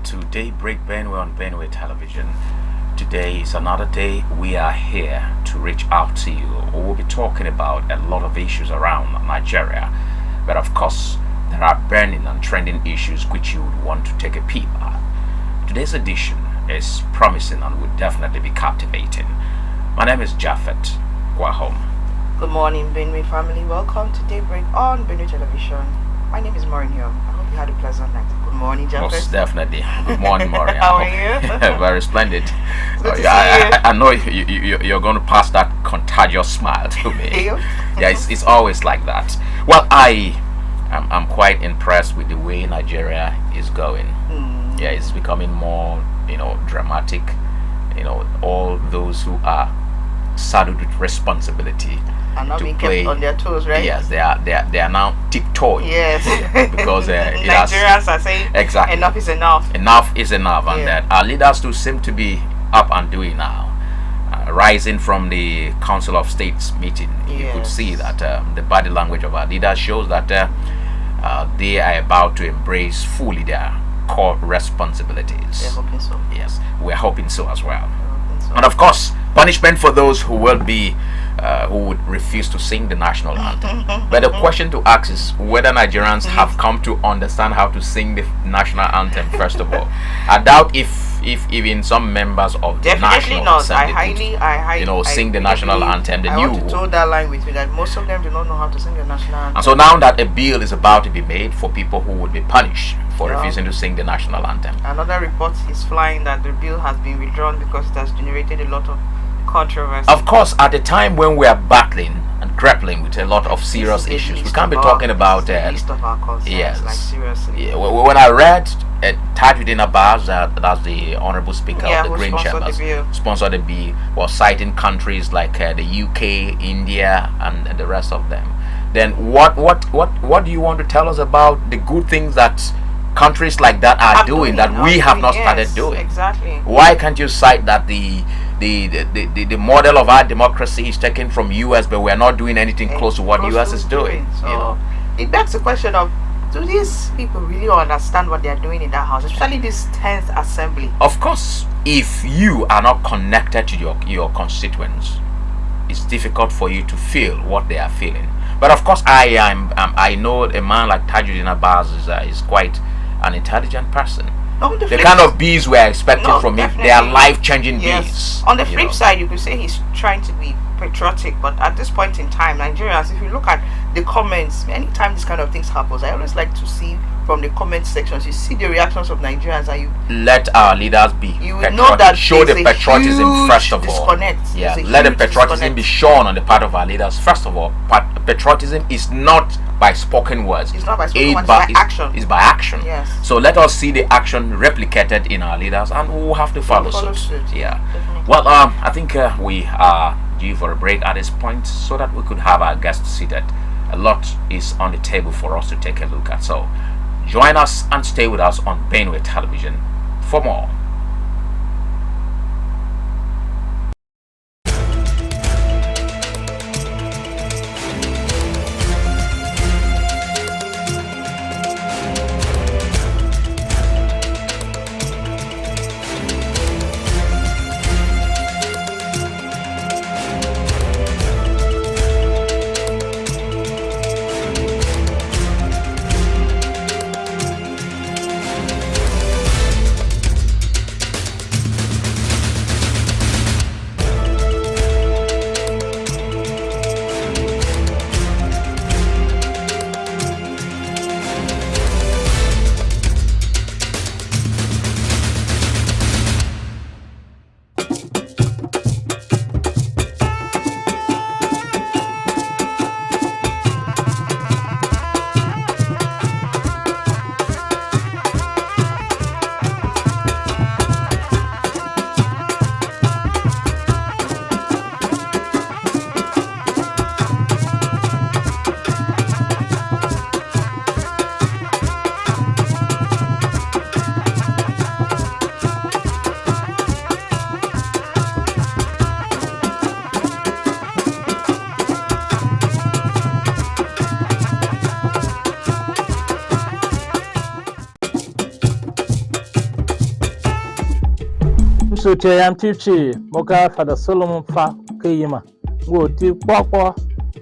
to Daybreak Benue on Benue Television. Today is another day we are here to reach out to you. We'll be talking about a lot of issues around Nigeria, but of course, there are burning and trending issues which you would want to take a peep at. Today's edition is promising and will definitely be captivating. My name is Japhet Gwahom. Good morning, Benue family. Welcome to Daybreak on Benue Television. My name is Maureen. I hope you had a pleasant night. Good morning, Japhet. Most definitely. Good morning, Maureen. How are you? Very splendid. Good to see you. I know you're going to pass that contagious smile to me. Yeah, it's always like that. Well, I'm quite impressed with the way Nigeria is going. Yeah, it's becoming more, dramatic. All those who are saddled with responsibility And not to being play kept on their toes, right? Yes, they are now tiptoeing. Yes. Because Nigerians are saying exactly enough is enough. Enough is enough, and Yeah. that our leaders too seem to be up and doing now. Rising from the Council of States meeting, you could Yes. see that the body language of our leaders shows that they are about to embrace fully their core responsibilities. They're hoping so. Yes, we're hoping so as well. They're hoping so. And of course, punishment for those who will be who would refuse to sing the national anthem. But the question to ask is whether Nigerians have come to understand how to sing the national anthem. First of all, I doubt if even some members of the Definitely national not. assembly I could, sing the really national believe- anthem. The I new want to toe that line with you that most of them do not know how to sing the national anthem. and so now that a bill is about to be made for people who would be punished for Yeah. refusing to sing the national anthem. Another report is flying that the bill has been withdrawn because it has generated a lot of controversy. Of course, at a time when we are battling and grappling with a lot of serious This is the issues, we least can't be of talking our- about this is the least of our concerns. yes. Like seriously. Yeah, when I read Tajuddin Abbas, that's the Honorable Speaker Yeah, of the who Green sponsored the Chambers, bill. sponsored the bill, was citing countries like the UK, India, and the rest of them. Then what do you want to tell us about the good things that countries like that are doing that we have not started yes, doing? Exactly. Why can't you cite that the model of our democracy is taken from US, but we're not doing anything close to what US is doing? So it begs the question of, do these people really understand what they are doing in that house, especially this 10th assembly? Of course, if you are not connected to your constituents, it's difficult for you to feel what they are feeling. But of course, I know a man like Tajuddin Abbas is quite an intelligent person. On The flip kind side- of bees we're expecting No, from him, definitely. they are life-changing Yes. bees. On the flip side, you could say he's trying to be patriotic, but at this point in time, Nigerians, if you look at the comments, anytime this kind of things happens, I always like to see from the comment sections, you see the reactions of Nigerians, and Let our leaders be you will patriotic. know that Show the there's a patriotism huge first of all. disconnect. Yeah, There's a let the huge patriotism be disconnect. shown on the part of our leaders first of all. But patriotism is not by spoken words. It's not by spoken words, it's by action. It's by action. Yes. So let us see the action replicated in our leaders, and we will have to follow suit. Yeah. Definitely. Well, I think we are due for a break at this point, so that we could have our guests seated. A lot is on the table for us to take a look at. So join us and stay with us on Benue Television for more. so te am tichi moka Father Solomon fa kayima go ti popo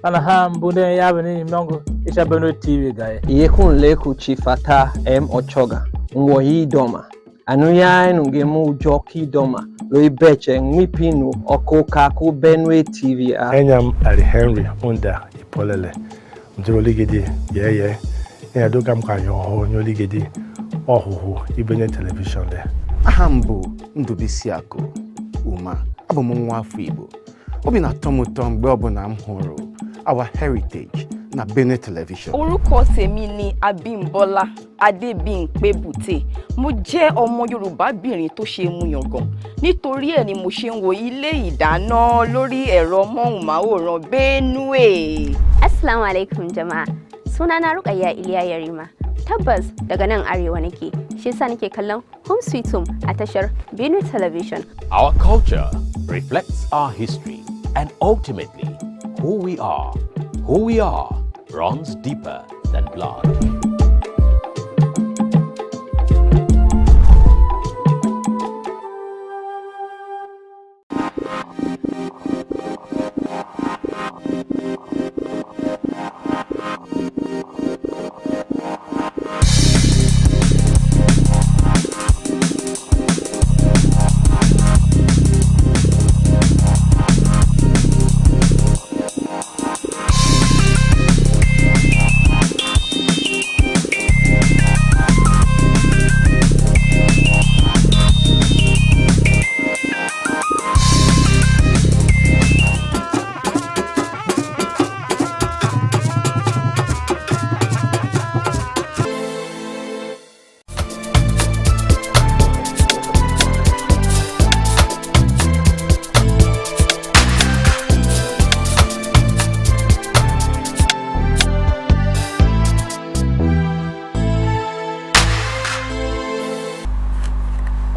ana ha mbune ya bani mnongo isha Benue TV guy yekun leku chifata Ochoga nwoyi doma anuya nungemu joki doma lo ibeche ngipinu okoka ku Benue TV enyam ali Henry Onda Ipolele mjroligedi ye ya dogam ka yo nyoligedi ohuhu Benue television there Ahambu Ndubisiako Uma Abumwa Fibo Obina Tomutom Bobona Horo our heritage na Benue television. Orúkọ tèmi ni Abímbọ́lá Adébímpé Bùté. Mo jẹ́ ọmọ Yorùbábìnrin tó ṣe mú yangàn. Nítorí ẹ̀ ni mo ṣe ń wo ilé ìdáná lórí ẹ̀rọ móhùnmáwòrán Benue. Assalamu alaikum jama'a. Sunana Rukayya Iliya Yarima. Tabbas daga nan arewa nake. Shi yasa nake kallon Home Sweet Home a tashar Benue television. Our culture reflects our history and ultimately who we are runs deeper than blood.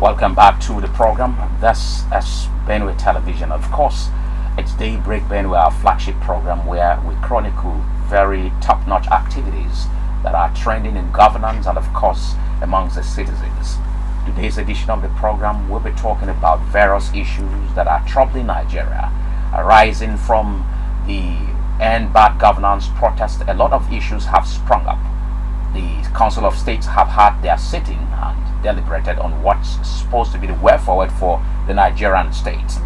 Welcome back to the program. This is Benue Television. Of course, it's Daybreak Benue, our flagship program where we chronicle very top-notch activities that are trending in governance and, of course, amongst the citizens. Today's edition of the program, we'll be talking about various issues that are troubling Nigeria, arising from the End Bad Governance protest. A lot of issues have sprung up. The Council of States have had their sitting and deliberated on what's supposed to be the way forward for the Nigerian state.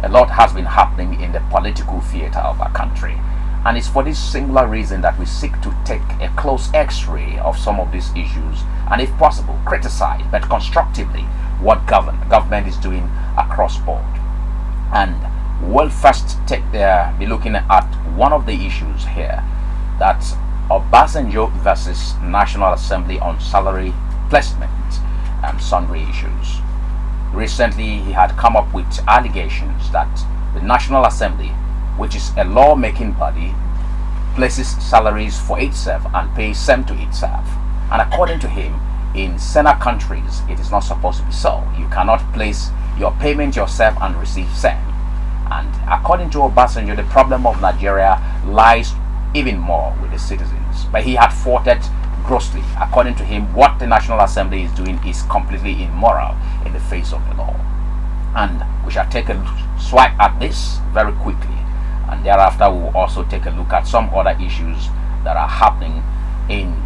A lot has been happening in the political theater of our country, and it's for this singular reason that we seek to take a close x-ray of some of these issues and, if possible, criticize, but constructively, what government is doing across board. And we'll first be looking at one of the issues here, that's Obasanjo versus National Assembly on salary placement and sundry issues. Recently, he had come up with allegations that the National Assembly, which is a lawmaking body, places salaries for itself and pays same to itself. And according to him, in Senate countries, it is not supposed to be so. You cannot place your payment yourself and receive same. And according to Obasanjo, the problem of Nigeria lies even more with the citizens. But he had fought it grossly. According to him, what the National Assembly is doing is completely immoral in the face of the law. And we shall take a swipe at this very quickly, and thereafter we will also take a look at some other issues that are happening in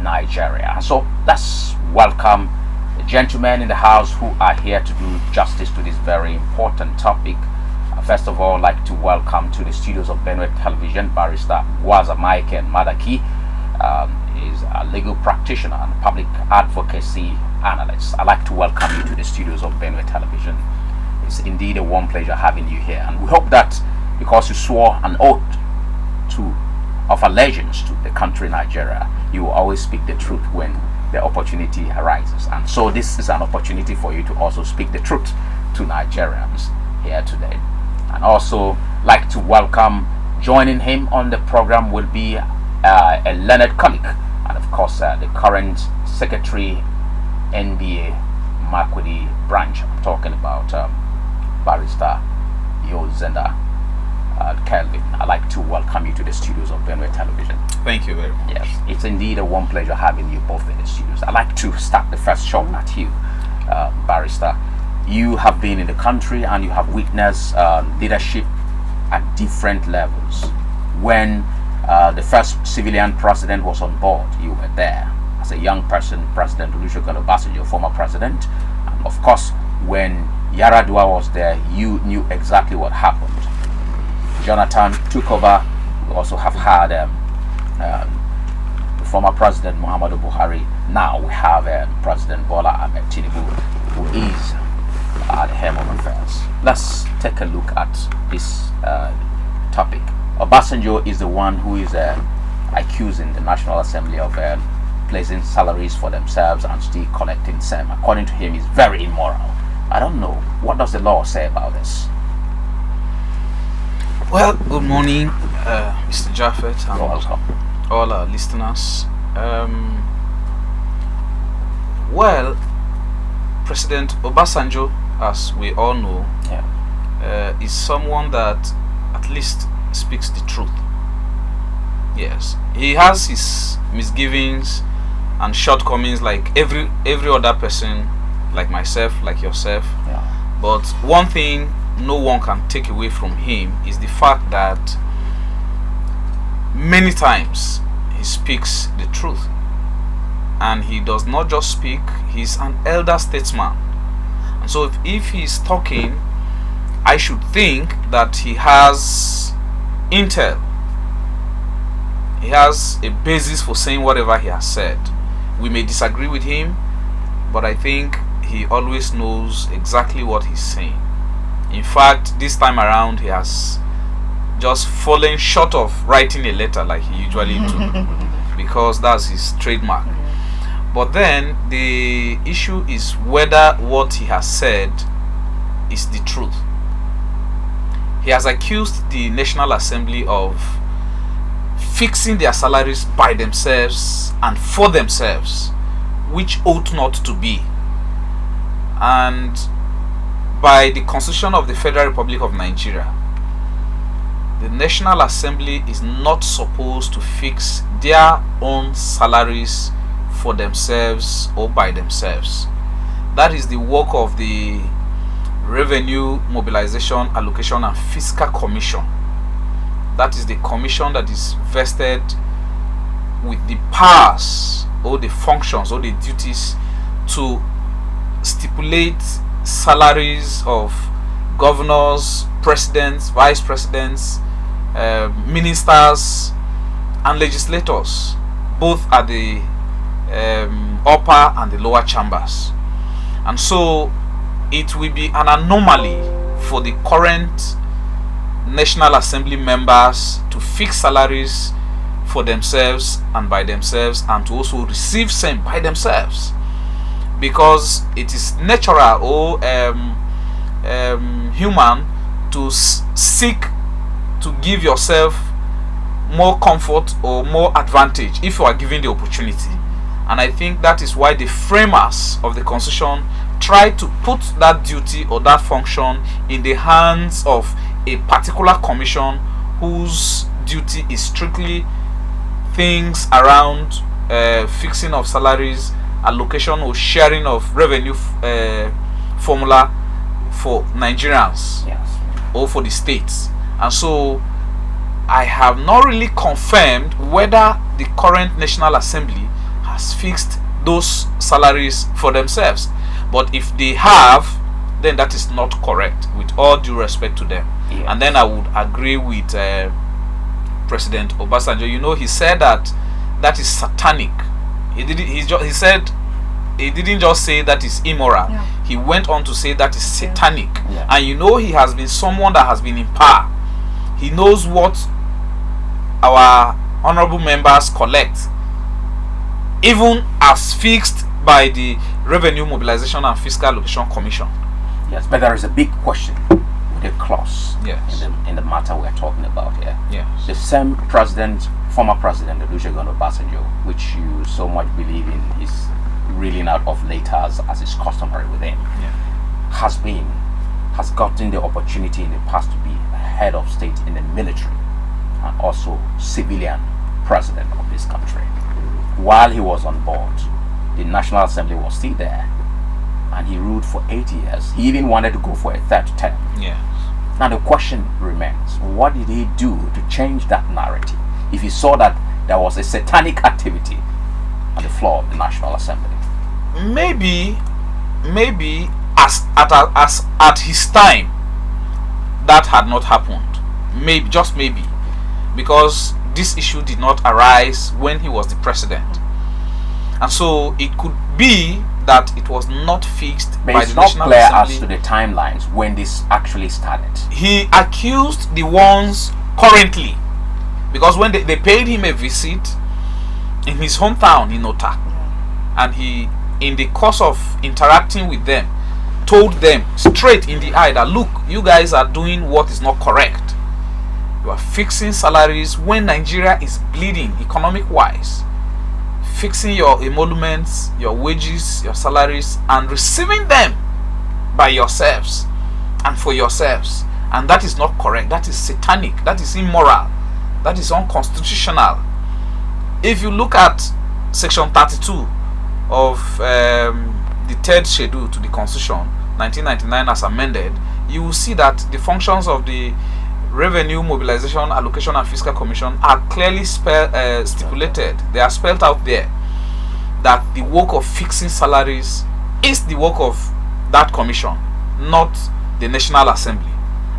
Nigeria. So let's welcome the gentlemen in the house who are here to do justice to this very important topic. First of all, I'd like to welcome to the studios of Benue Television Barrister Gwaza Mike and Madaki. Is a legal practitioner and public advocacy analyst. I'd like to welcome you to the studios of Benue Television. It's indeed a warm pleasure having you here, and we hope that because you swore an oath of allegiance to the country Nigeria, you will always speak the truth when the opportunity arises. And so this is an opportunity for you to also speak the truth to Nigerians here today. And also like to welcome, joining him on the program will be a learned colleague, and of course the current secretary NBA Makwidi branch. I'm talking about Barrister Yozenda Kelvin. I'd like to welcome you to the studios of Benue Television. Thank you very much. Yes, it's indeed a warm pleasure having you both in the studios. I'd like to start the first shot at you, Barrister you have been in the country and you have witnessed leadership at different levels. When the first civilian president was on board, you were there. As a young person, President Olusegun Obasanjo, former president. And of course, when Yaradua was there, you knew exactly what happened. Jonathan took over. We also have had the former president Muhammadu Buhari. Now we have President Bola Ahmed Tinubu, who is at the helm of affairs. Let's take a look at this topic. Obasanjo is the one who is accusing the National Assembly of placing salaries for themselves and still collecting some. According to him, is very immoral. I don't know. What does the law say about this? Well, good morning, Mr. Jaffet, and welcome. All our listeners. Well, President Obasanjo, as we all know, is someone that at least speaks the truth. Yes, he has his misgivings and shortcomings like every other person, like myself, like yourself. But one thing no one can take away from him is the fact that many times he speaks the truth, and he does not just speak, he's an elder statesman. And so if he's talking, I should think that he has intel. He has a basis for saying whatever he has said. We may disagree with him, but I think he always knows exactly what he's saying. In fact, this time around, he has just fallen short of writing a letter like he usually do, because that's his trademark. But then the issue is whether what he has said is the truth. He has accused the National Assembly of fixing their salaries by themselves and for themselves, which ought not to be. And by the Constitution of the Federal Republic of Nigeria, the National Assembly is not supposed to fix their own salaries for themselves or by themselves. That is the work of the Revenue Mobilization, Allocation and Fiscal Commission. That is the commission that is vested with the powers or the functions or the duties to stipulate salaries of governors, presidents, vice presidents, ministers and legislators, both at the upper and the lower chambers. And so it will be an anomaly for the current National Assembly members to fix salaries for themselves and by themselves, and to also receive same by themselves, because it is natural or human to seek to give yourself more comfort or more advantage if you are given the opportunity. And I think that is why the framers of the Constitution try to put that duty or that function in the hands of a particular commission whose duty is strictly things around fixing of salaries, allocation or sharing of revenue formula for Nigerians, or for the states. And so I have not really confirmed whether the current National Assembly has fixed those salaries for themselves. But if they have, then that is not correct, with all due respect to them. And then I would agree with President Obasanjo. You know, he said that that is satanic. He said he didn't just say that is immoral. He went on to say that is satanic. And you know, he has been someone that has been in power. He knows what our honorable members collect, even as fixed by the Revenue Mobilization and Fiscal Allocation Commission. Yes, but there is a big question with a clause in the matter we're talking about here. Yes. The same president, former president Olusegun Obasanjo, which you so much believe in his reeling out of letters as is customary with him, has gotten the opportunity in the past to be head of state in the military and also civilian president of this country. While he was on board, the National Assembly was still there. and he ruled for 8 years. He even wanted to go for a third term. Yeah. Now the question remains, what did he do to change that narrative if he saw that there was a satanic activity on the floor of the National Assembly? Maybe as at his time that had not happened. Maybe, just maybe, because this issue did not arise when he was the president, and so it could be that it was not fixed But by it's the not National clear Assembly. as to the timelines when this actually started. He accused the ones currently, because when they paid him a visit in his hometown in Ota, and he, in the course of interacting with them, told them straight in the eye that, look, you guys are doing what is not correct. You are fixing salaries when Nigeria is bleeding economic wise, fixing your emoluments, your wages, your salaries, and receiving them by yourselves and for yourselves. And that is not correct. That is satanic. That is immoral. That is unconstitutional. If you look at section 32 of the third schedule to the Constitution, 1999 as amended, you will see that the functions of the Revenue, Mobilization, Allocation and Fiscal Commission are clearly stipulated. They are spelled out there, that the work of fixing salaries is the work of that commission, not the National Assembly.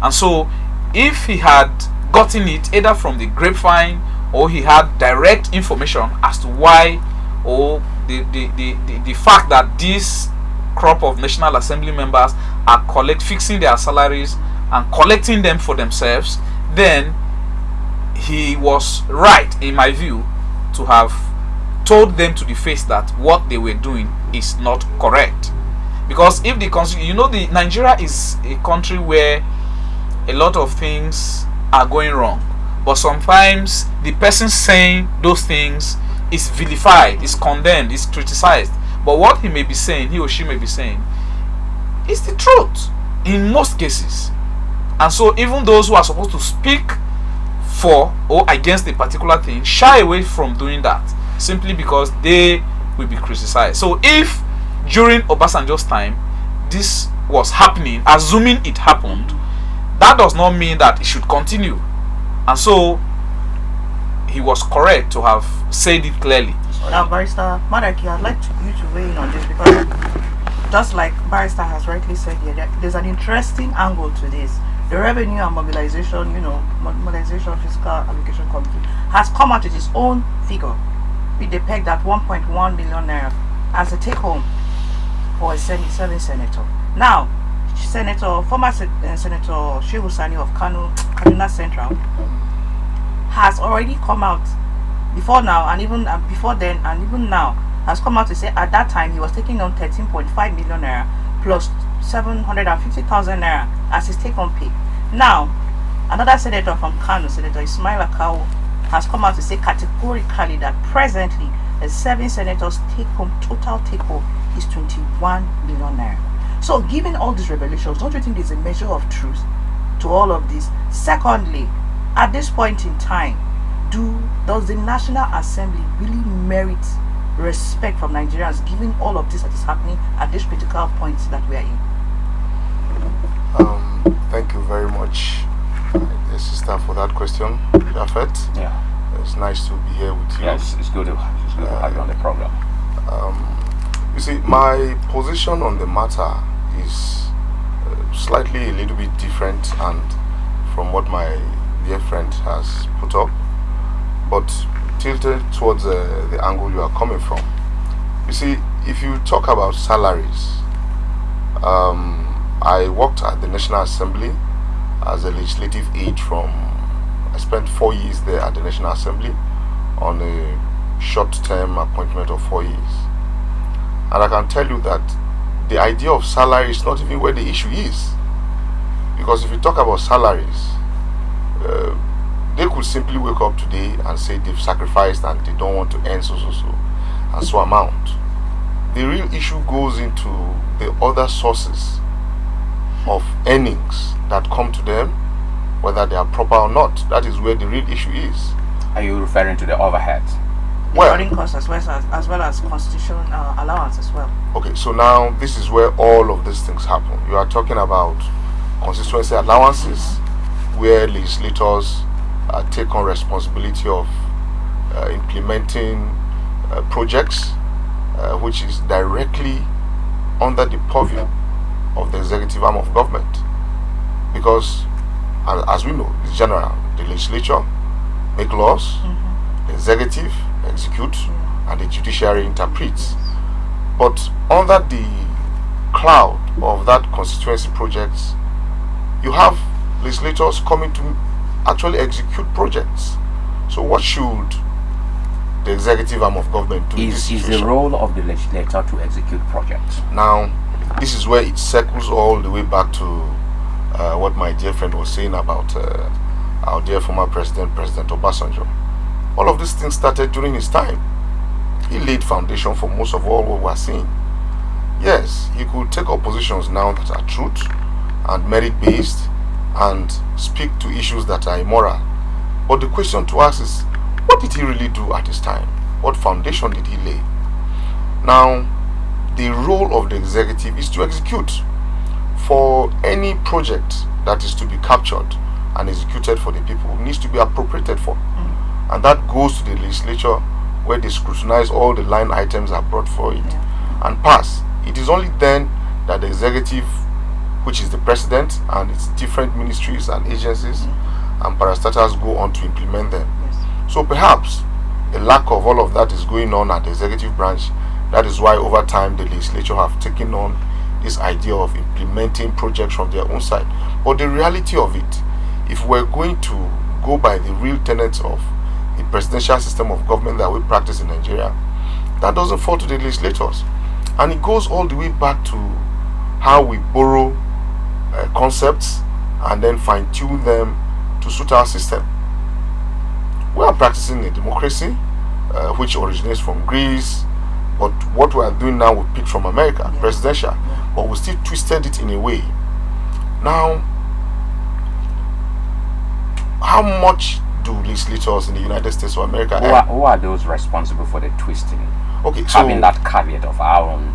And so if he had gotten it either from the grapevine or he had direct information as to why, or the fact that this crop of National Assembly members are fixing their salaries and collecting them for themselves, then he was right, in my view, to have told them to the face that what they were doing is not correct. Because if the Nigeria is a country where a lot of things are going wrong, but sometimes the person saying those things is vilified, is condemned, is criticized, but what he may be saying, he or she may be saying, is the truth in most cases. And so even those who are supposed to speak for or against a particular thing shy away from doing that, simply because they will be criticized. So if during Obasanjo's time this was happening, assuming it happened, that does not mean that it should continue. And so he was correct to have said it clearly. Now, Barrister Madaki, I'd like you to weigh in on this, because just like Barrister has rightly said here, there's an interesting angle to this. The Revenue and Mobilization, Mobilization Fiscal Allocation Committee has come out with its own figure, with the peg at 1.1 million naira as a take-home for a serving senator. Now, former Senator Shehu Sani of Kaduna Central has already come out before now, and even before then, and even now, has come out to say at that time he was taking on 13.5 million naira plus 750,000 naira as his take-home pay. Now, another senator from Kano, Senator Ismail Akao, has come out to say categorically that presently a serving senator's total take-home is 21 million naira. So, given all these revelations, don't you think there's a measure of truth to all of this? Secondly, at this point in time, does the National Assembly really merit respect from Nigerians, given all of this that is happening at this critical point that we are in? Thank you very much, sister, for that question, Jafet. Yeah, it's nice to be here with you. Yes, it's good to have you on the program. You see, my position on the matter is slightly a little bit different and from what my dear friend has put up, but tilted towards the angle you are coming from. You see, if you talk about salaries, I worked at the National Assembly as a legislative aide I spent 4 years there at the National Assembly on a short-term appointment of 4 years. And I can tell you that the idea of salary is not even where the issue is. Because if you talk about salaries, they could simply wake up today and say they've sacrificed and they don't want to earn and so amount. The real issue goes into the other sources of earnings that come to them, whether they are proper or not. That is where the real issue is. Are you referring to the overheads? incurring costs as well as constitution allowance as well. Okay, so now this is where all of these things happen. You are talking about constituency allowances, where legislators take on responsibility of implementing projects which is directly under the purview of the executive arm of government. Because, as we know, it's general. The legislature make laws, the executive execute, and the judiciary interprets. But under the cloud of that constituency projects, you have legislators coming to actually execute projects. So what should the executive arm of government do? Is the role of the legislator to execute projects? Now, this is where it circles all the way back to what my dear friend was saying about our dear former President Obasanjo. All of these things started during his time. He laid foundation for most of all what we are seeing. Yes, he could take up positions now that are truth and merit-based and speak to issues that are immoral. But the question to ask is, what did he really do at his time? What foundation did he lay? Now, the role of the executive is to execute. For any project that is to be captured and executed for the people, it needs to be appropriated for. And that goes to the legislature, where they scrutinize all the line items are brought for it and pass. It is only then that the executive, which is the president and its different ministries and agencies and parastatals, go on to implement them. So perhaps a lack of all of that is going on at the executive branch. That is why over time the legislature have taken on this idea of implementing projects from their own side. But the reality of it, if we're going to go by the real tenets of the presidential system of government that we practice in Nigeria, that doesn't fall to the legislators. And it goes all the way back to how we borrow concepts and then fine-tune them to suit our system. We are practicing a democracy which originates from Greece, but what we are doing now we picked from America, presidential, but we still twisted it in a way. Now, how much do legislators in the United States of America who are those responsible for the twisting? Okay, so having that caveat of our own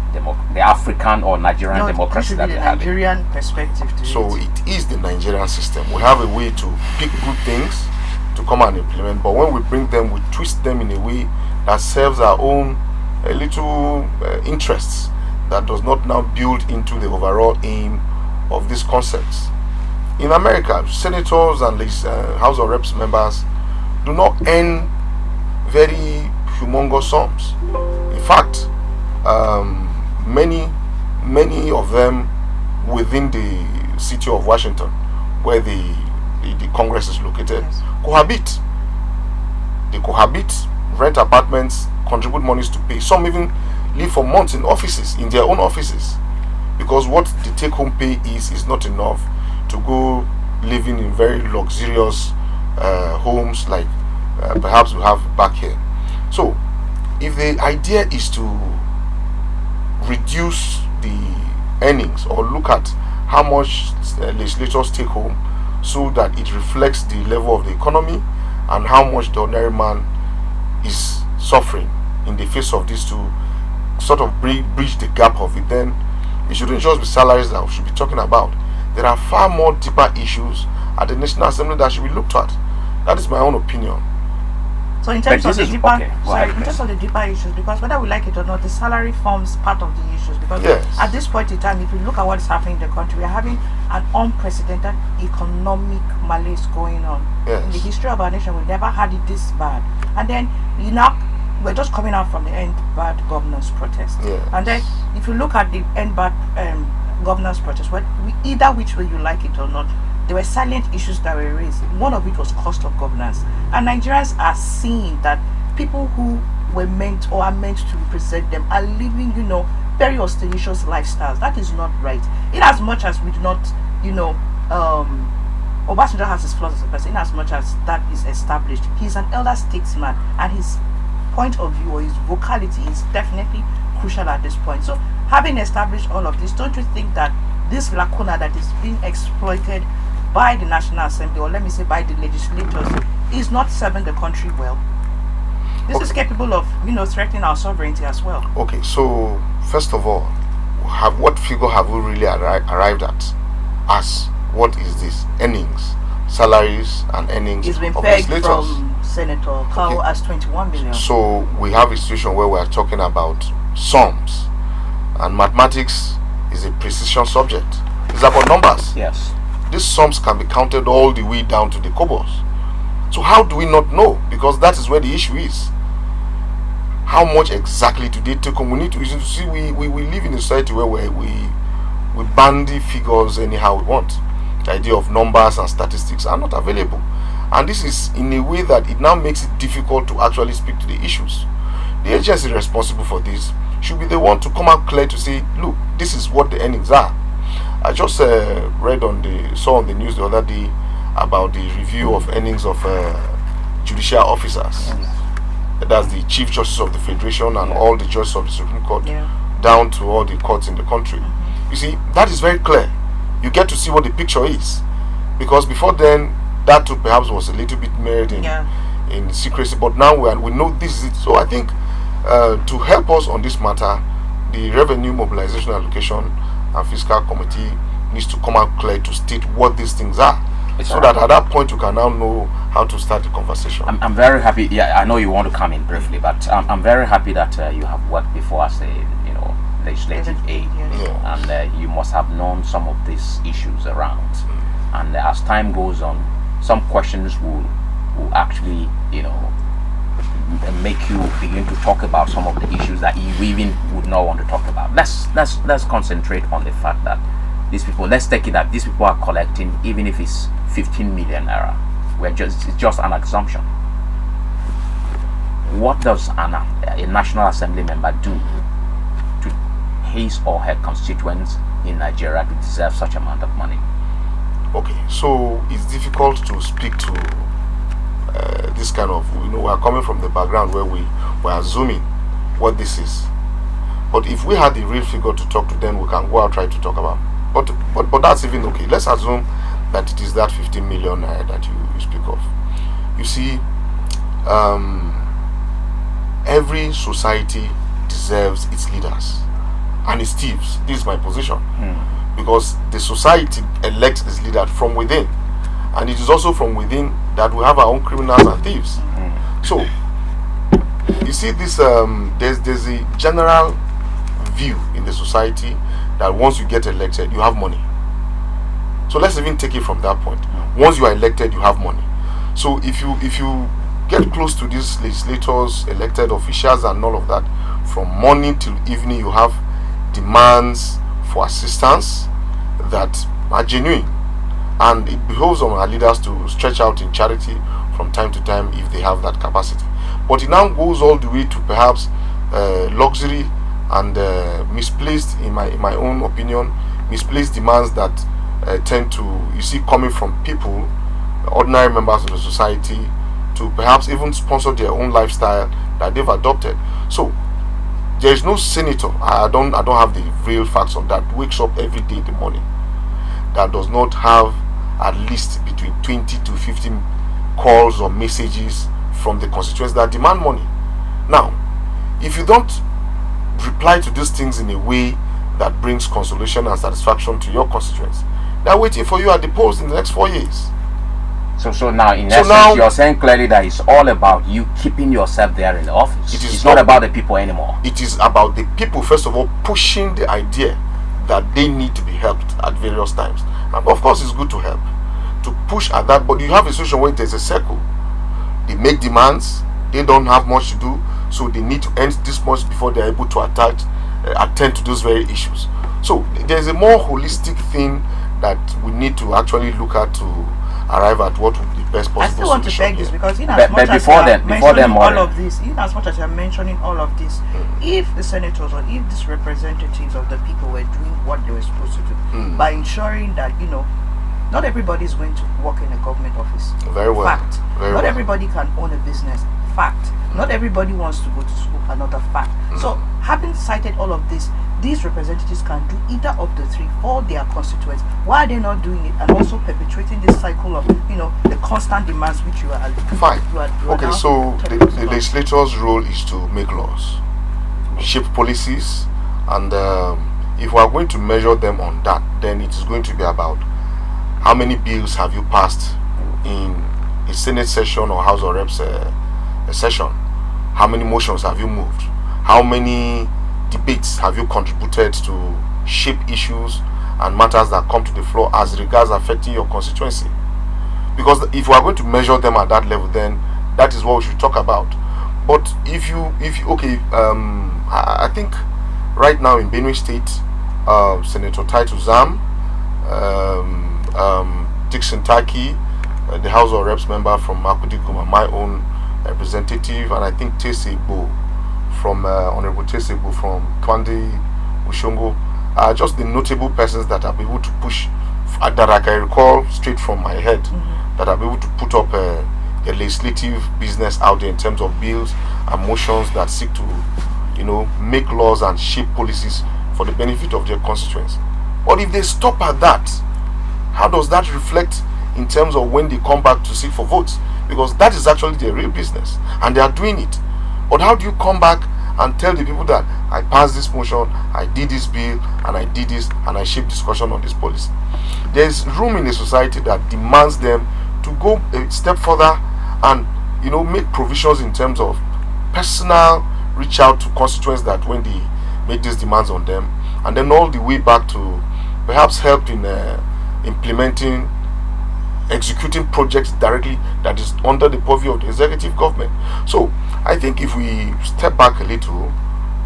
the African or Nigerian democracy that we have. Nigerian perspective to so it is the Nigerian system. We have a way to pick good things to come and implement, but when we bring them, we twist them in a way that serves our own little interests that does not now build into the overall aim of these concepts. In America, senators and House of Reps members do not earn very humongous sums. In fact, many of them within the city of Washington, where the Congress is located, cohabit. They cohabit, rent apartments, contribute monies to pay. Some even live for months in offices, in their own offices, because what the take-home pay is not enough to go living in very luxurious homes like perhaps we have back here. So, if the idea is to reduce the earnings or look at how much legislators take home so that it reflects the level of the economy and how much the ordinary man is suffering in the face of this, to sort of bridge the gap of it, then it shouldn't just be salaries that we should be talking about. There are far more deeper issues at the National Assembly that should be looked at. That is my own opinion. So in terms of the deeper, in terms of the deeper issues, because whether we like it or not, the salary forms part of the issues. Because at this point in time, if you look at what is happening in the country, we are having an unprecedented economic malaise going on. In the history of our nation, we never had it this bad. And then we're just coming out from the end bad governance protest. And then if you look at the end bad governance protest, either which way you like it or not, there were silent issues that were raised. One of it was cost of governance. And Nigerians are seeing that people who were meant or are meant to represent them are living, very ostentatious lifestyles. That is not right. In as much as we do not, Obasanjo has his flaws as a person, in as much as that is established, he's an elder statesman, and his point of view or his vocality is definitely crucial at this point. So, having established all of this, don't you think that this lacuna that is being exploited by the National Assembly, or let me say by the legislators, is not serving the country well? This is capable of, threatening our sovereignty as well. Okay, so first of all, what figure have we really arrived at? As what is this? Earnings, salaries, and earnings It's been of pegged legislators. from Senator Kao as 21 million. So we have a situation where we are talking about sums, and mathematics is a precision subject. It's about numbers. Yes. These sums can be counted all the way down to the kobos. So how do we not know? Because that is where the issue is. How much exactly do they take home? We need to see. We live in a society where we bandy figures anyhow we want. The idea of numbers and statistics are not available, and this is in a way that it now makes it difficult to actually speak to the issues. The agency responsible for this should be the one to come out clear to say, look, this is what the earnings are. I just saw on the news the other day about the review of earnings of judicial officers. That's the Chief Justice of the Federation and all the judges of the Supreme Court, down to all the courts in the country. You see, that is very clear. You get to see what the picture is, because before then, that too perhaps was a little bit married in secrecy. But now we know this is it. So I think to help us on this matter, the Revenue Mobilization Allocation and Fiscal Committee needs to come out clear to state what these things are, so that at that point you can now know how to start the conversation. I'm very happy. Yeah, I know you want to come in briefly, but I'm very happy that you have worked before as a legislative aid, and you must have known some of these issues around. And as time goes on, some questions will actually make you begin to talk about some of the issues that you even would not want to talk about. Let's concentrate on the fact that these people, let's take it that these people are collecting, even if it's 15 million naira. It's just an assumption. What does a National Assembly member do to his or her constituents in Nigeria to deserve such amount of money? Okay, so it's difficult to speak to this kind of, we are coming from the background where we are assuming what this is. But if we had the real figure to talk to, then we can go out try to talk about. But that's even okay. Let's assume that it is that 15 million that you speak of. You see, every society deserves its leaders and its thieves. This is my position. Because the society elects its leader from within, and it is also from within that we have our own criminals and thieves. So you see this, there's a general view in the society that once you get elected, you have money. So let's even take it from that point. Once you are elected, you have money. So if you get close to these legislators, elected officials, and all of that, from morning till evening, you have demands for assistance that are genuine, and it behoves on our leaders to stretch out in charity from time to time if they have that capacity. But it now goes all the way to perhaps luxury and misplaced, in my own opinion, misplaced demands that tend to, you see, coming from people, ordinary members of the society, to perhaps even sponsor their own lifestyle that they've adopted. So there is no senator, I don't have the real facts on that, wakes up every day in the morning that does not have at least between 20 to 15 calls or messages from the constituents that demand money. Now, if you don't reply to these things in a way that brings consolation and satisfaction to your constituents, they're waiting for you at the post in the next 4 years. So now, in essence, you're saying clearly that it's all about you keeping yourself there in the office. It's not about the people anymore. It is about the people, first of all, pushing the idea that they need to be helped at various times. And of course, it's good to help, to push at that, but you have a situation where there's a circle. They make demands, they don't have much to do, so they need to earn this much before they're able to attend to those very issues. So there's a more holistic thing that we need to actually look at to arrive at what would be best possible. I still want to beg this, because in as much as you're mentioning all of this, if the senators or if these representatives of the people were doing what they were supposed to do by ensuring that, not everybody is going to work in a government office. Very well. Fact. Not everybody can own a business. fact. Not everybody wants to go to school, another fact. So, having cited all of this, these representatives can do either of the three for their constituents. Why are they not doing it and also perpetuating this cycle of, the constant demands which you are fine? You are Okay, so the legislator's role is to make laws, shape policies, and if we are going to measure them on that, then it is going to be about how many bills have you passed in a Senate session or House of Reps session, how many motions have you moved, how many debates have you contributed to shape issues and matters that come to the floor as regards affecting your constituency. Because if we are going to measure them at that level, then that is what we should talk about. But if you I think right now in Benue State, Senator Titus Zam, Dixon Taki, the House of Reps member from Makurdi Guma, my own representative, and I think Tesebo from Honorable Tesebo from Kwandi Ushongo are just the notable persons that are able to push, that I can recall straight from my head, that are able to put up a legislative business out there in terms of bills and motions that seek to, make laws and shape policies for the benefit of their constituents. But if they stop at that, how does that reflect in terms of when they come back to seek for votes? Because that is actually their real business and they are doing it. But how do you come back and tell the people that I passed this motion, I did this bill, and I did this, and I shaped discussion on this policy? There's room in a society that demands them to go a step further and make provisions in terms of personal reach out to constituents that when they make these demands on them, and then all the way back to perhaps help in executing projects directly that is under the purview of the executive government. So I think if we step back a little,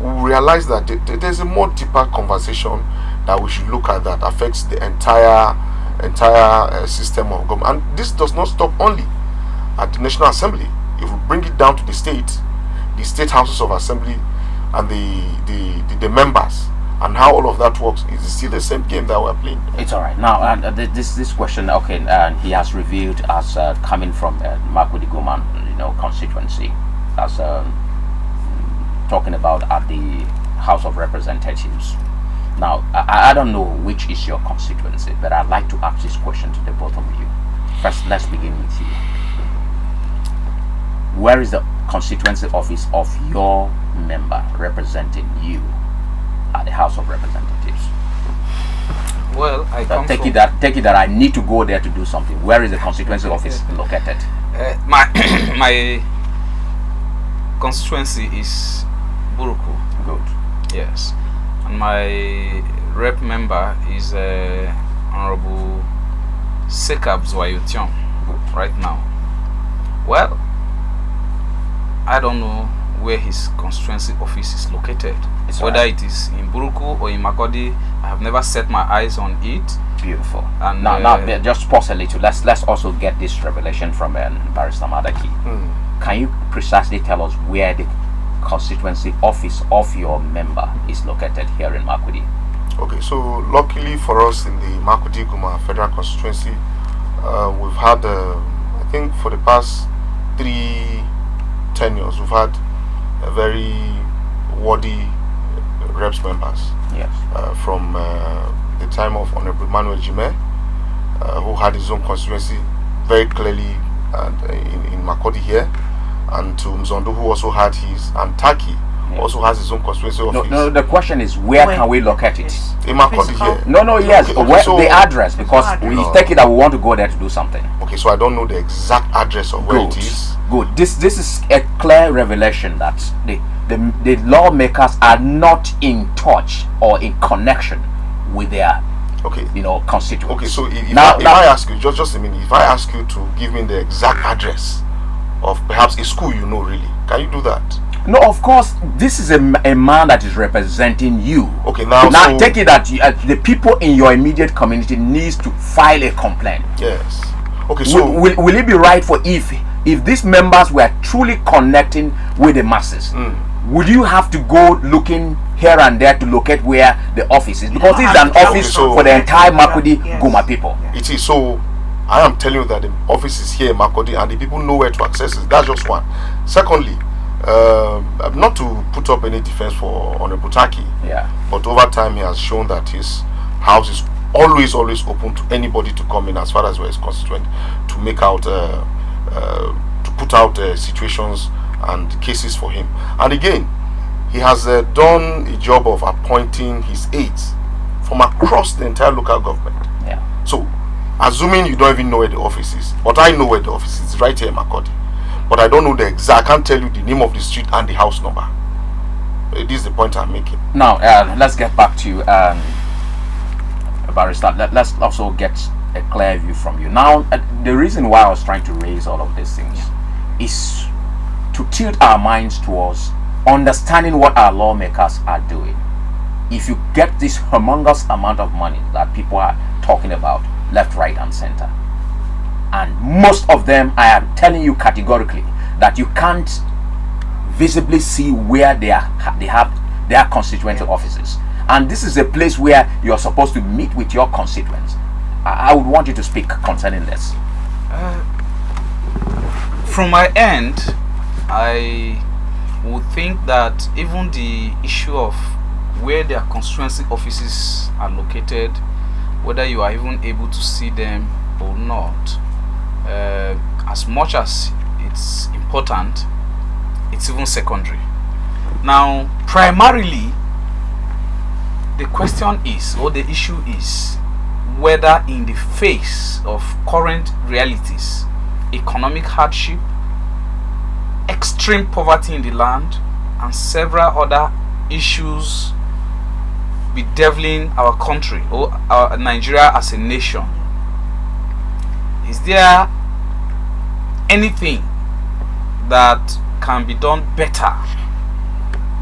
we realize that there's a more deeper conversation that we should look at that affects the entire system of government. And this does not stop only at the National Assembly. If we bring it down to the state houses of assembly and the members, and how all of that works, is still the same game that we're playing. It's all right. Now, this question, okay, he has revealed as coming from Makurdi Guma, constituency, as talking about at the House of Representatives. Now, I don't know which is your constituency, but I'd like to ask this question to the both of you. First, let's begin with you. Where is the constituency office of your member representing you at the House of Representatives? Well, take it that I need to go there to do something. Where is the constituency office located? My constituency is Buruku. Good. Yes, and my rep member is Honorable Sekab Zwayutiong right now. Well, I don't know where his constituency office is located. Whether it is in Buruku or in Makurdi, I have never set my eyes on it. Beautiful. And now just pause a little. Let's also get this revelation from Barrister Madaki. Can you precisely tell us where the constituency office of your member is located here in Makurdi? Okay, so luckily for us in the Makurdi Guma Federal Constituency, we've had, I think for the past 3 tenures, we've had a very worthy reps members. Yes. From the time of Honorable Manuel Jime, who had his own constituency very clearly in Makurdi here, and to Mzondo, who also had his, and Taki also has his own constituency office. No, the question is where can we locate it? In Makurdi here. No, yes. Okay, where, so the address, because we take it that we want to go there to do something. Okay, so I don't know the exact address of where it is. Good. This is a clear revelation that the lawmakers are not in touch or in connection with their constituents. Okay, so if I ask you, just a minute, if I ask you to give me the exact address of perhaps a school really, can you do that? No, of course, this is a man that is representing you. Okay, now so take it that the people in your immediate community needs to file a complaint. Yes. Okay, so will it be right for if these members were truly connecting with the masses? Would you have to go looking here and there to locate where the office is? Because this is an office for the entire Makurdi Guma people. It is. So I am telling you that the office is here in Makurdi and the people know where to access it. That's just one. Secondly, not to put up any defense for Honorable Taki, but over time he has shown that his house is always open to anybody to come in as far as we're his constituent, to make out to put out situations and cases for him. And again, he has done a job of appointing his aides from across the entire local government. So assuming you don't even know where the office is, but I know where the office is, right here in Makodi, but I don't know the exact, I can't tell you the name of the street and the house number. This is the point I'm making. Now let's get back to you, Barrister. Let's also get a clear view from you. Now, the reason why I was trying to raise all of these things is to tilt our minds towards understanding what our lawmakers are doing. If you get this humongous amount of money that people are talking about left, right, and center, and most of them, I am telling you categorically that you can't visibly see where they have their constituency offices, and this is a place where you're supposed to meet with your constituents. I would want you to speak concerning this. From my end, I would think that even the issue of where their constituency offices are located, whether you are even able to see them or not, as much as it's important, it's even secondary. Now, primarily, the question is, or the issue is, whether in the face of current realities, economic hardship, extreme poverty in the land, and several other issues bedeviling our country or our Nigeria as a nation, is there anything that can be done better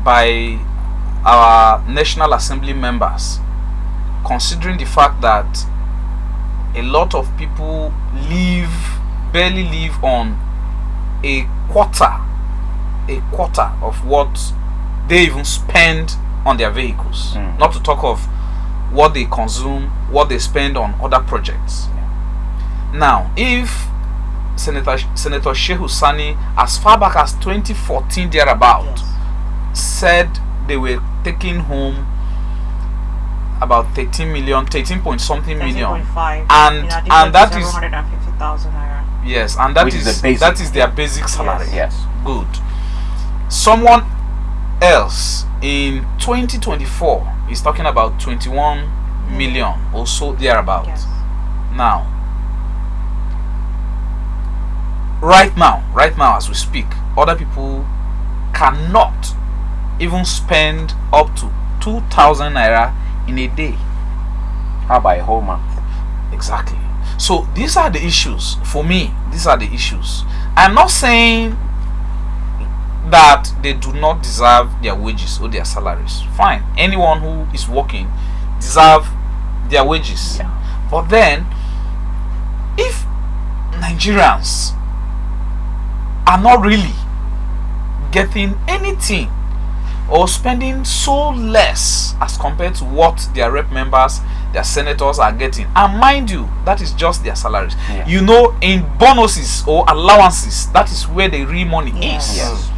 by our National Assembly members, considering the fact that a lot of people barely live on a quarter of what they even spend on their vehicles, not to talk of what they consume, what they spend on other projects. Now, if Senator Shehu Sani, as far back as 2014 thereabout, said they were taking home about 13 point something million, and that is 150,000 naira. Yes, and that is their basic salary. Yes. Good. Someone else in 2024 is talking about 21 million or so thereabout. Now, right now as we speak, other people cannot even spend up to 2,000 naira in a day. How about a whole month? Exactly. So these are the issues. For me, these are the issues. I'm not saying that they do not deserve their wages or their salaries. Fine. Anyone who is working deserve their wages. But then, if Nigerians are not really getting anything or spending so less as compared to what their rep members, their senators are getting, and mind you, that is just their salaries. You know, in bonuses or allowances, that is where the real money is.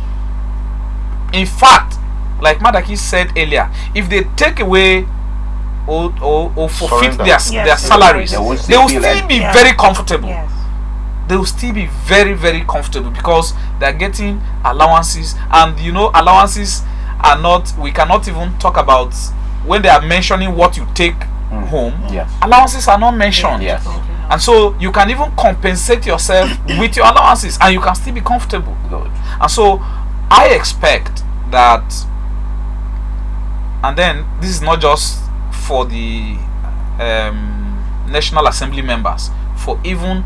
In fact, like Madaki said earlier, if they take away or forfeit their salaries, they will still be very comfortable. They will still be very, very comfortable because they are getting allowances, and you know, allowances are not, we cannot even talk about when they are mentioning what you take home. Allowances are not mentioned. And so you can even compensate yourself with your allowances and you can still be comfortable. And so I expect that, and then this is not just for the National Assembly members, for even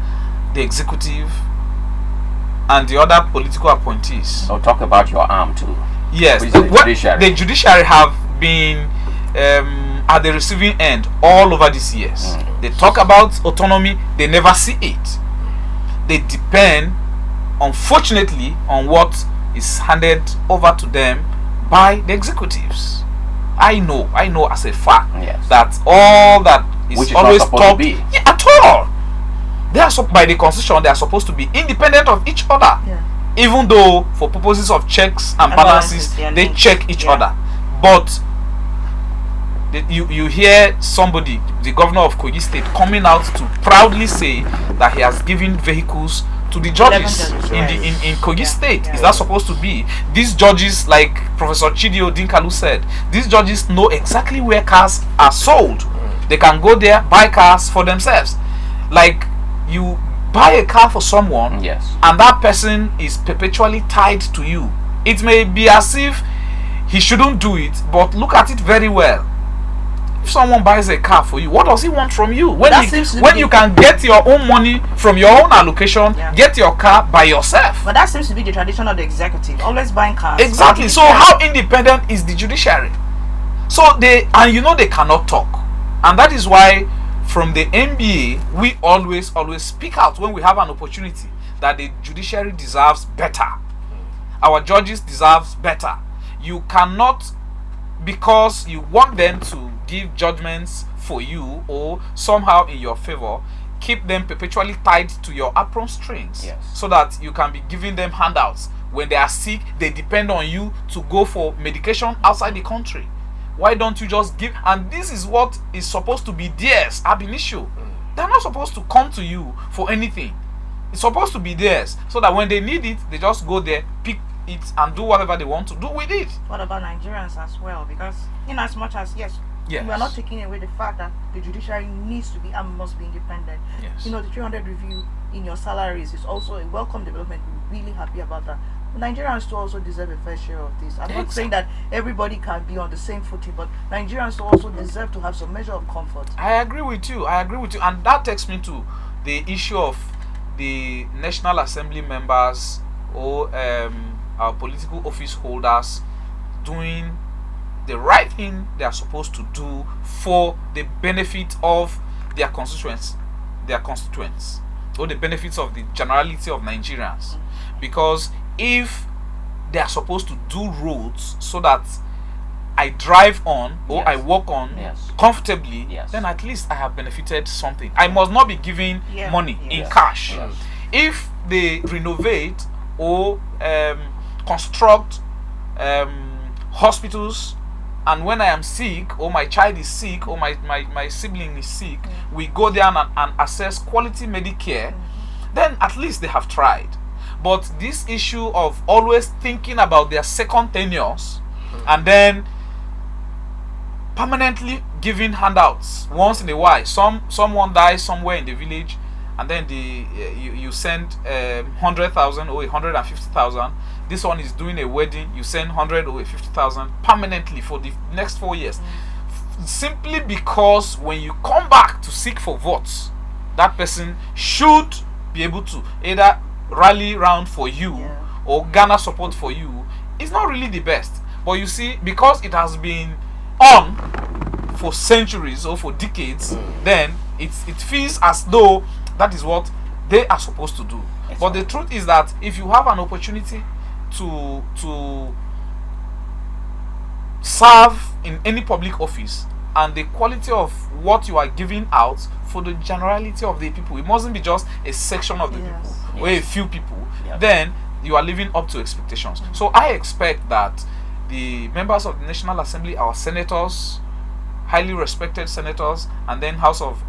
the executive and the other political appointees. So talk about your arm too. Yes, the judiciary have been at the receiving end all over these years. They talk about autonomy, they never see it. They depend, unfortunately, on what is handed over to them by the executives. I know as a fact that all that is always taught at all. They are by the constitution, they are supposed to be independent of each other. even though for purposes of checks and balances, they check each other. But you hear somebody, the governor of Kogi State, coming out to proudly say that he has given vehicles to the judges in Kogi State. Is that supposed to be? These judges, like Professor Chidio Dinkalu said, these judges know exactly where cars are sold. They can go there, buy cars for themselves. Like, you buy a car for someone, and that person is perpetually tied to you. It may be as if he shouldn't do it, but look at it very well. If someone buys a car for you, what does he want from you? When you can get your own money from your own allocation, get your car by yourself. But that seems to be the tradition of the executive, always buying cars. Exactly. So how independent is the judiciary? So they cannot talk, and that is why from the NBA we always speak out when we have an opportunity that the judiciary deserves better. Our judges deserves better. You cannot, because you want them to give judgments for you or somehow in your favor, keep them perpetually tied to your apron strings, so that you can be giving them handouts. When they are sick, they depend on you to go for medication outside the country. Why don't you just give? And this is what is supposed to be theirs ab initio. They're not supposed to come to you for anything. It's supposed to be theirs, so that when they need it, they just go there, pick it, and do whatever they want to do with it. What about Nigerians as well? Because in as much as we are not taking away the fact that the judiciary needs to be and must be independent. You know, the 300 review in your salaries is also a welcome development. We're really happy about that. Nigerians too also deserve a fair share of this. I'm not saying that everybody can be on the same footing, but Nigerians too also deserve to have some measure of comfort. I agree with you, and that takes me to the issue of the National Assembly members or our political office holders doing the right thing they are supposed to do for the benefit of their constituents, or the benefits of the generality of Nigerians. Because if they are supposed to do roads so that I drive on or I walk on comfortably, then at least I have benefited something. I must not be giving money in cash. If they renovate or construct hospitals, and when I am sick or my child is sick or my sibling is sick, we go there and assess quality Medicare, then at least they have tried. But this issue of always thinking about their second tenures and then permanently giving handouts once in a while. Someone dies somewhere in the village, and then you send 100,000 or 150,000. This one is doing a wedding, you send 100 or 50,000 permanently for the next 4 years. Simply because when you come back to seek for votes, that person should be able to either rally round for you or garner support for you. It's not really the best. But you see, because it has been on for centuries or for decades, then it feels as though that is what they are supposed to do. But the truth is that if you have an opportunity to serve in any public office, and the quality of what you are giving out for the generality of the people, it mustn't be just a section of the people or a few people, then you are living up to expectations. So I expect that the members of the National Assembly, our senators, highly respected senators, and then House of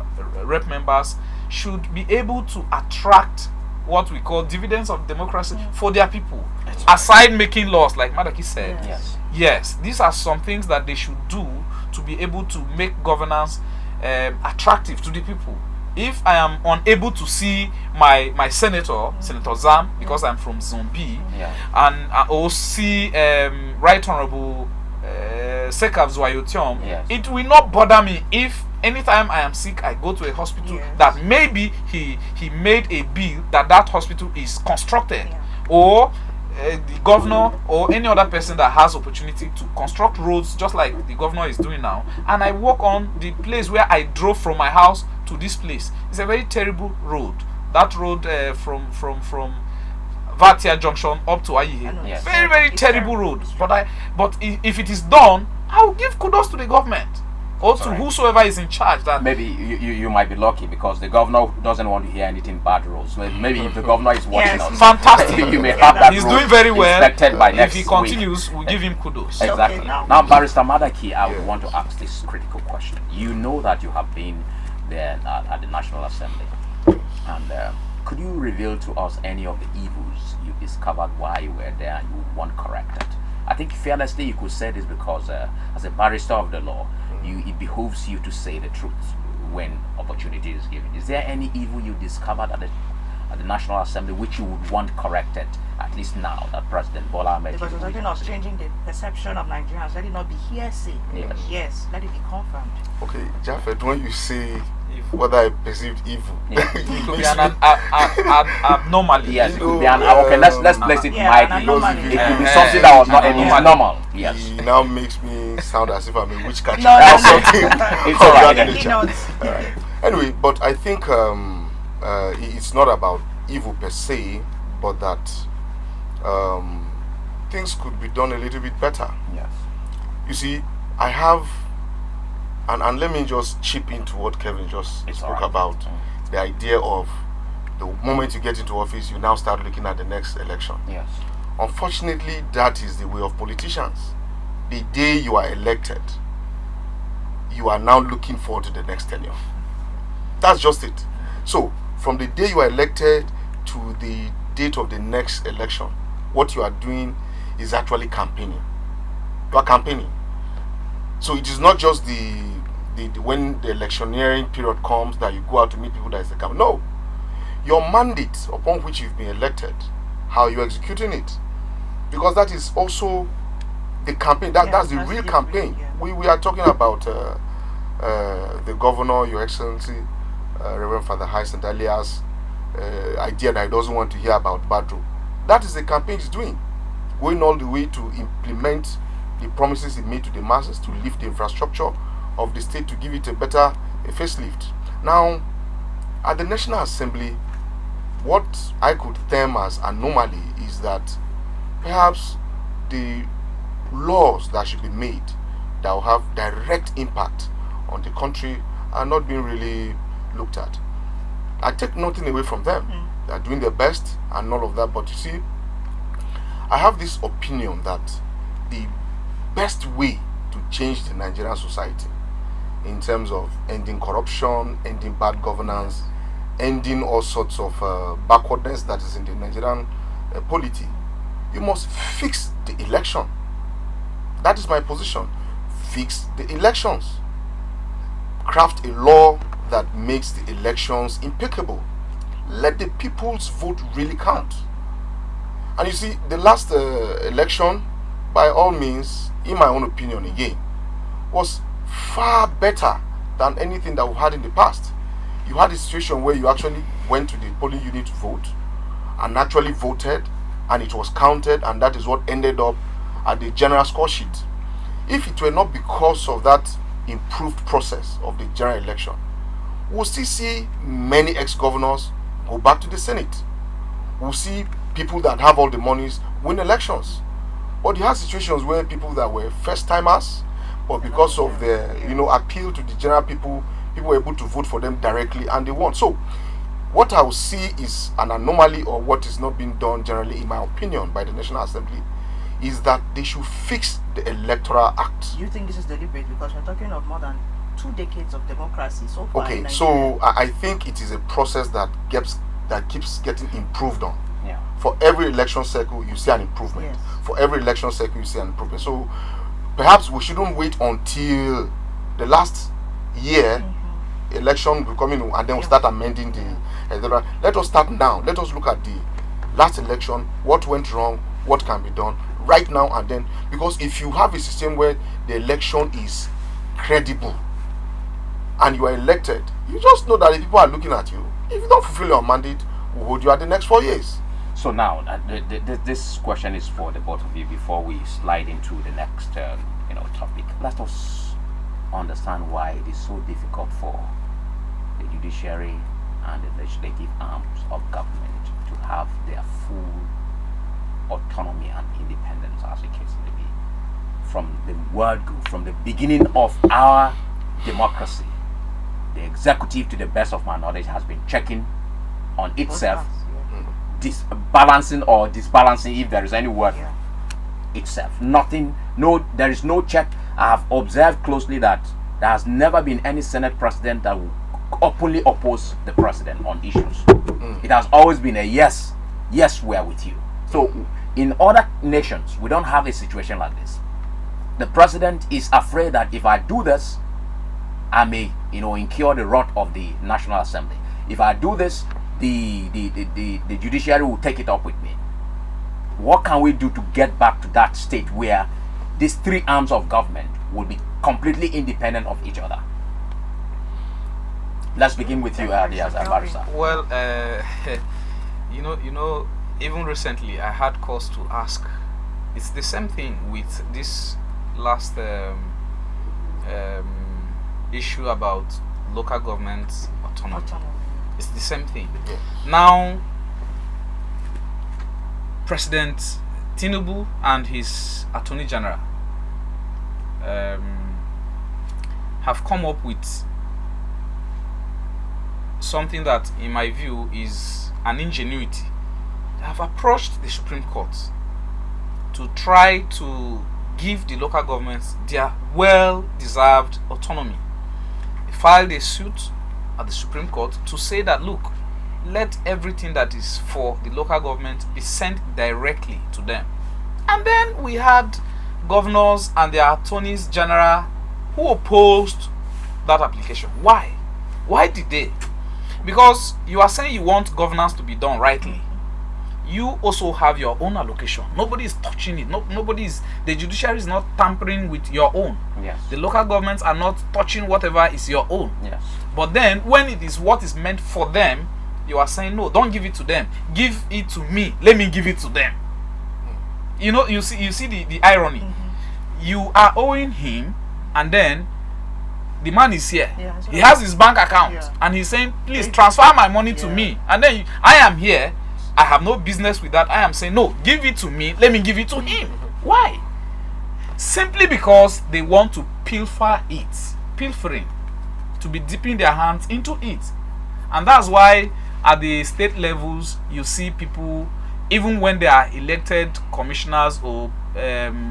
Rep members should be able to attract what we call dividends of democracy for their people. Aside making laws, like Madaki said, yes, these are some things that they should do to be able to make governance attractive to the people. If I am unable to see my senator, Senator Zam, because I'm from Zone B, and or see Right Honorable Sekav Zwayotiom, it will not bother me if anytime I am sick, I go to a hospital that maybe he made a bill that hospital is constructed, or the governor or any other person that has opportunity to construct roads just like the governor is doing now, and I walk on the place where I drove from my house to this place. It's a very terrible road. That road from Vatia Junction up to Ayihe, very terrible road. But if it is done, I will give kudos to the government. or to whosoever is in charge. That maybe you might be lucky because the governor doesn't want to hear anything bad rules. Maybe if the governor is watching us, fantastic. You may have that. He's doing very well. By if next he continues, we'll give him kudos. Exactly. Okay, now, Barrister Madaki, I would want to ask this critical question. You know that you have been there at the National Assembly, and could you reveal to us any of the evils you discovered while you were there and you want corrected? I think fearlessly you could say this because as a barrister of the law, it behooves you to say the truth when opportunity is given. Is there any evil you discovered at the National Assembly which you would want corrected, at least now that President Bola Ahmed Because we're talking of changing the perception of Nigerians. Let it not be hearsay. Yes, let it be confirmed. Okay, Japheth, when you say whether I perceived evil, it could be an abnormality. Yes, it could be an okay. Let's place it mildly. It could be something that was not normal. Yes, it now makes me sound as if I'm a witch catcher No, or something. It's all right. All right. Anyway, but I think it's not about evil per se, but that things could be done a little bit better. Yes. You see, I have, and let me just chip into what Kevin just spoke about, the idea of the moment you get into office, you now start looking at the next election. Yes. Unfortunately, that is the way of politicians. The day you are elected, you are now looking forward to the next tenure. That's just it. So, from the day you are elected to the date of the next election, what you are doing is actually campaigning. You are campaigning. So it is not just the when the electioneering period comes that you go out to meet people that is the campaign. No. Your mandate upon which you've been elected, how you're executing it. Because that is also the campaign. That's the real campaign. We are talking about the governor, Your Excellency, Reverend Father Hyacinth Alias, idea that he doesn't want to hear about Badro. That is the campaign he's doing. Going all the way to implement the promises he made to the masses to lift the infrastructure of the state, to give it a better facelift. Now, at the National Assembly, what I could term as anomaly is that perhaps the laws that should be made that will have direct impact on the country are not being really looked at. I take nothing away from them. They are doing their best and all of that, but you see, I have this opinion that the best way to change the Nigerian society in terms of ending corruption, ending bad governance, ending all sorts of backwardness that is in the Nigerian polity, you must fix the election. That is my position. Fix the elections. Craft a law that makes the elections impeccable. Let the people's vote really count. And you see, the last election, by all means, in my own opinion again, was far better than anything that we've had in the past. You had a situation where you actually went to the polling unit to vote and actually voted, and it was counted, and that is what ended up at the general score sheet. If it were not because of that improved process of the general election, we'll still see many ex-governors go back to the Senate. We'll see people that have all the monies win elections. But you have situations where people that were first-timers, but because of the appeal to the general people, people were able to vote for them directly and they won. So what I will see is an anomaly, or what is not being done generally, in my opinion, by the National Assembly, is that they should fix the Electoral Act. Do you think this is deliberate? Because we're talking of more than 2 decades of democracy so far. Okay, so I think it is a process that keeps getting improved on. Yeah. For every election cycle, you see an improvement. Yes. For every election cycle, you see an improvement. So perhaps we shouldn't wait until the last year election will come in and then we'll start amending the. Let us start now. Let us look at the last election, what went wrong, what can be done right now and then. Because if you have a system where the election is credible and you are elected, you just know that the people are looking at you. If you don't fulfill your mandate, we'll hold you at the next 4 years. So now, this question is for the both of you before we slide into the next topic. Let us understand why it is so difficult for the judiciary and the legislative arms of government to have their full autonomy and independence, as the case may be. From the word go, from the beginning of our democracy, the executive, to the best of my knowledge, has been checking on itself, balancing or disbalancing, if there is any word, itself. Nothing, no, there is no check. I have observed closely that there has never been any Senate president that will openly oppose the president on issues. It has always been a yes, we are with you. So in other nations, we don't have a situation like this. The president is afraid that if I do this, I may, incur the wrath of the National Assembly. If I do this, the judiciary will take it up with me. What can we do to get back to that state where these three arms of government will be completely independent of each other? Let's begin with you, Diaz Barrister. Well, even recently I had cause to ask. It's the same thing with this last issue about local government autonomy. It's the same thing. Now, President Tinubu and his Attorney General have come up with something that, in my view, is an ingenuity. They have approached the Supreme Court to try to give the local governments their well-deserved autonomy. They filed a suit at the Supreme Court to say that, look, let everything that is for the local government be sent directly to them. And then we had governors and their attorneys general who opposed that application. Why? Why did they? Because you are saying you want governance to be done rightly. You also have your own allocation. Nobody is touching it. The judiciary is not tampering with your own. Yes. The local governments are not touching whatever is your own. Yes. But then when it is what is meant for them, you are saying, no, don't give it to them. Give it to me. Let me give it to them. You see the irony. You are owing him, and then the man is here. He has his bank account, and he's saying, please transfer my money to me. And then I am here. I have no business with that. I am saying, no, give it to me. Let me give it to him. Why? Simply because they want to pilfering, to be dipping their hands into it. And that's why at the state levels, you see people, even when they are elected commissioners or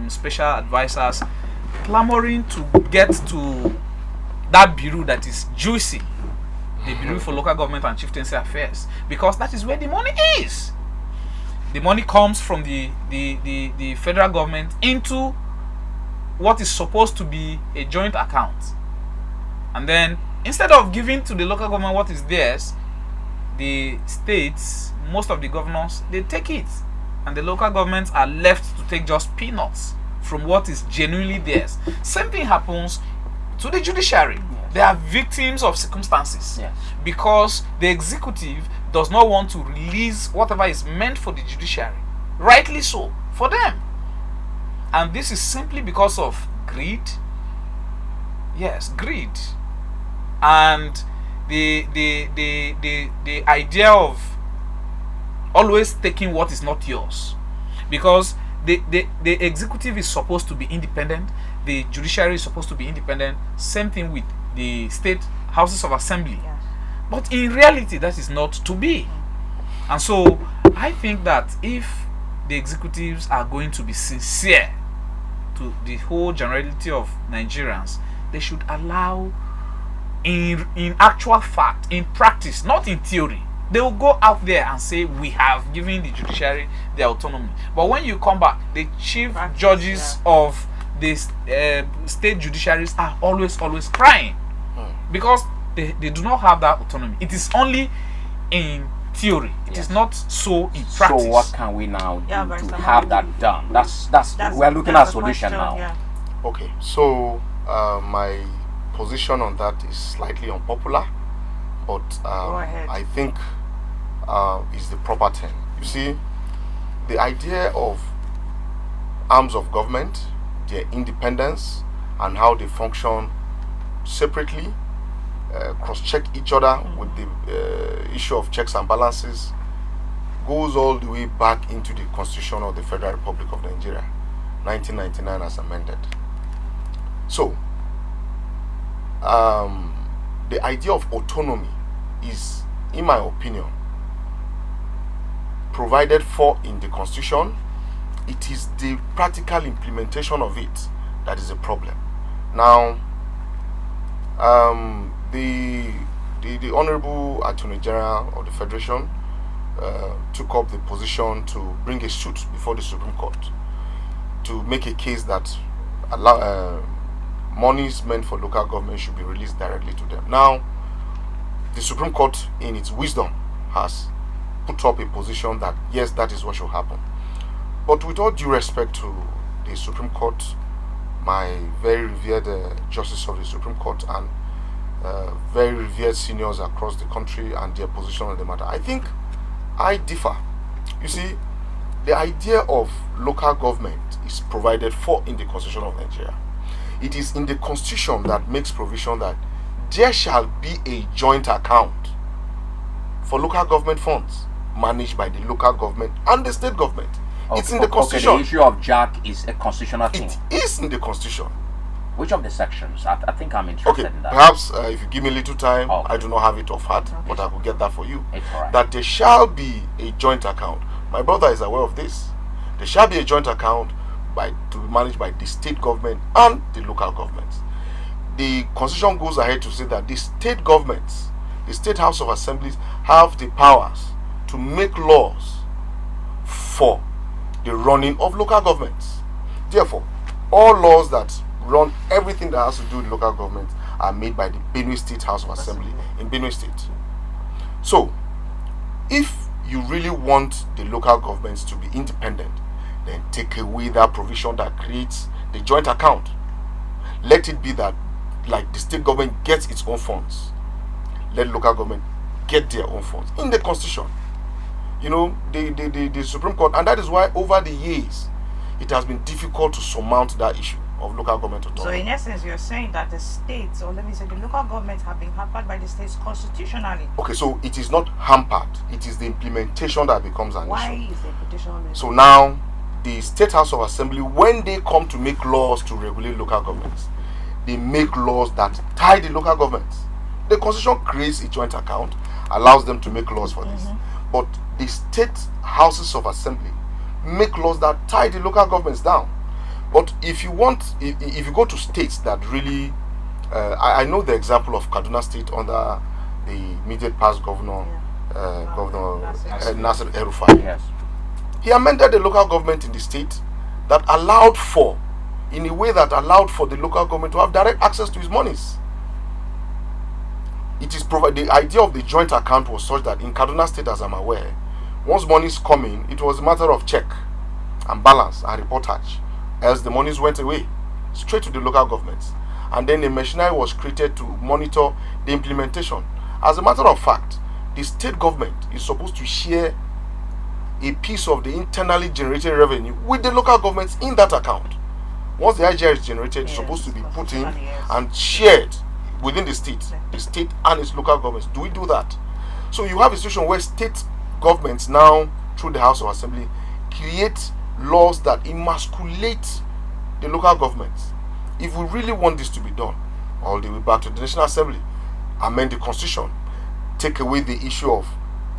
special advisors, clamoring to get to that bureau that is juicy, the Bureau for Local Government and Chieftaincy Affairs, because that is where the money is. The money comes from the federal government into what is supposed to be a joint account. And then instead of giving to the local government what is theirs, the states, most of the governors, they take it. And the local governments are left to take just peanuts from what is genuinely theirs. Same thing happens to the judiciary. They are victims of circumstances because the executive does not want to release whatever is meant for the judiciary, rightly so, for them. And this is simply because of greed. Yes, greed. And the idea of always taking what is not yours, because the executive is supposed to be independent, the judiciary is supposed to be independent. Same thing with the state houses of assembly. But in reality, that is not to be. And so I think that if the executives are going to be sincere to the whole generality of Nigerians, they should allow, in actual fact, in practice, not in theory, they will go out there and say, we have given the judiciary their autonomy. But when you come back, the chief judges of the state judiciaries are always crying because they do not have that autonomy. It is only in theory. It is not so in practice. So what can we now do to have that done? That's we're looking at a solution now. Okay, so my position on that is slightly unpopular, but I think is the proper thing. You see, the idea of arms of government, their independence, and how they function separately, cross-check each other with the issue of checks and balances, goes all the way back into the Constitution of the Federal Republic of Nigeria, 1999 as amended. So, the idea of autonomy is, in my opinion, provided for in the constitution. It is the practical implementation of it that is a problem. Now, the Honorable Attorney General of the Federation took up the position to bring a suit before the Supreme Court to make a case that monies meant for local government should be released directly to them. Now, the Supreme Court, in its wisdom, has put up a position that yes, that is what should happen. But with all due respect to the Supreme Court, my very revered justice of the Supreme Court, and very revered seniors across the country and their position on the matter, I think I differ. You see, the idea of local government is provided for in the Constitution of Nigeria. It is in the Constitution that makes provision that there shall be a joint account for local government funds managed by the local government and the state government. Okay, it's in the Constitution. Okay, the issue of JAC is a constitutional thing. It is in the Constitution. Which of the sections? I think I'm interested in that. Perhaps if you give me a little time, okay. I do not have it off heart, but I will get that for you. It's all right. That there shall be a joint account. My brother is aware of this. There shall be a joint account to be managed by the state government and the local governments. The Constitution goes ahead to say that the state governments, the state House of Assemblies, have the powers to make laws for the running of local governments. Therefore, all laws that run everything that has to do with local government are made by the Benue State House of Assembly in Benue State. So, if you really want the local governments to be independent, then take away that provision that creates the joint account. Let it be that, like the state government gets its own funds, let local government get their own funds in the Constitution. You know, the Supreme Court, and that is why over the years it has been difficult to surmount that issue of local government autonomy. So in essence, you're saying that the states, or let me say the local governments, have been hampered by the states constitutionally. Okay, so it is not hampered. It is the implementation that becomes an issue. Why is the implementation? So now, the State House of Assembly, when they come to make laws to regulate local governments, they make laws that tie the local governments. The Constitution creates a joint account, allows them to make laws for this. But the State Houses of Assembly make laws that tie the local governments down. But if you if you go to states that really, I know the example of Kaduna State under the immediate past governor, Governor Nasir El-Rufai. Yes. He amended the local government in the state that allowed for, in a way that allowed for the local government to have direct access to his monies. It is the idea of the joint account was such that in Kaduna State, as I'm aware, once monies come in, it was a matter of check and balance and reportage. Else the monies went away straight to the local governments, and then a machinery was created to monitor the implementation. As a matter of fact, the state government is supposed to share a piece of the internally generated revenue with the local governments in that account. Once the IGR is generated, it's supposed to be put in and shared within the state and its local governments. Do we do that? So you have a situation where state governments now, through the House of Assembly, create laws that emasculate the local governments. If we really want this to be done, all the way back to the National Assembly, amend the Constitution, take away the issue of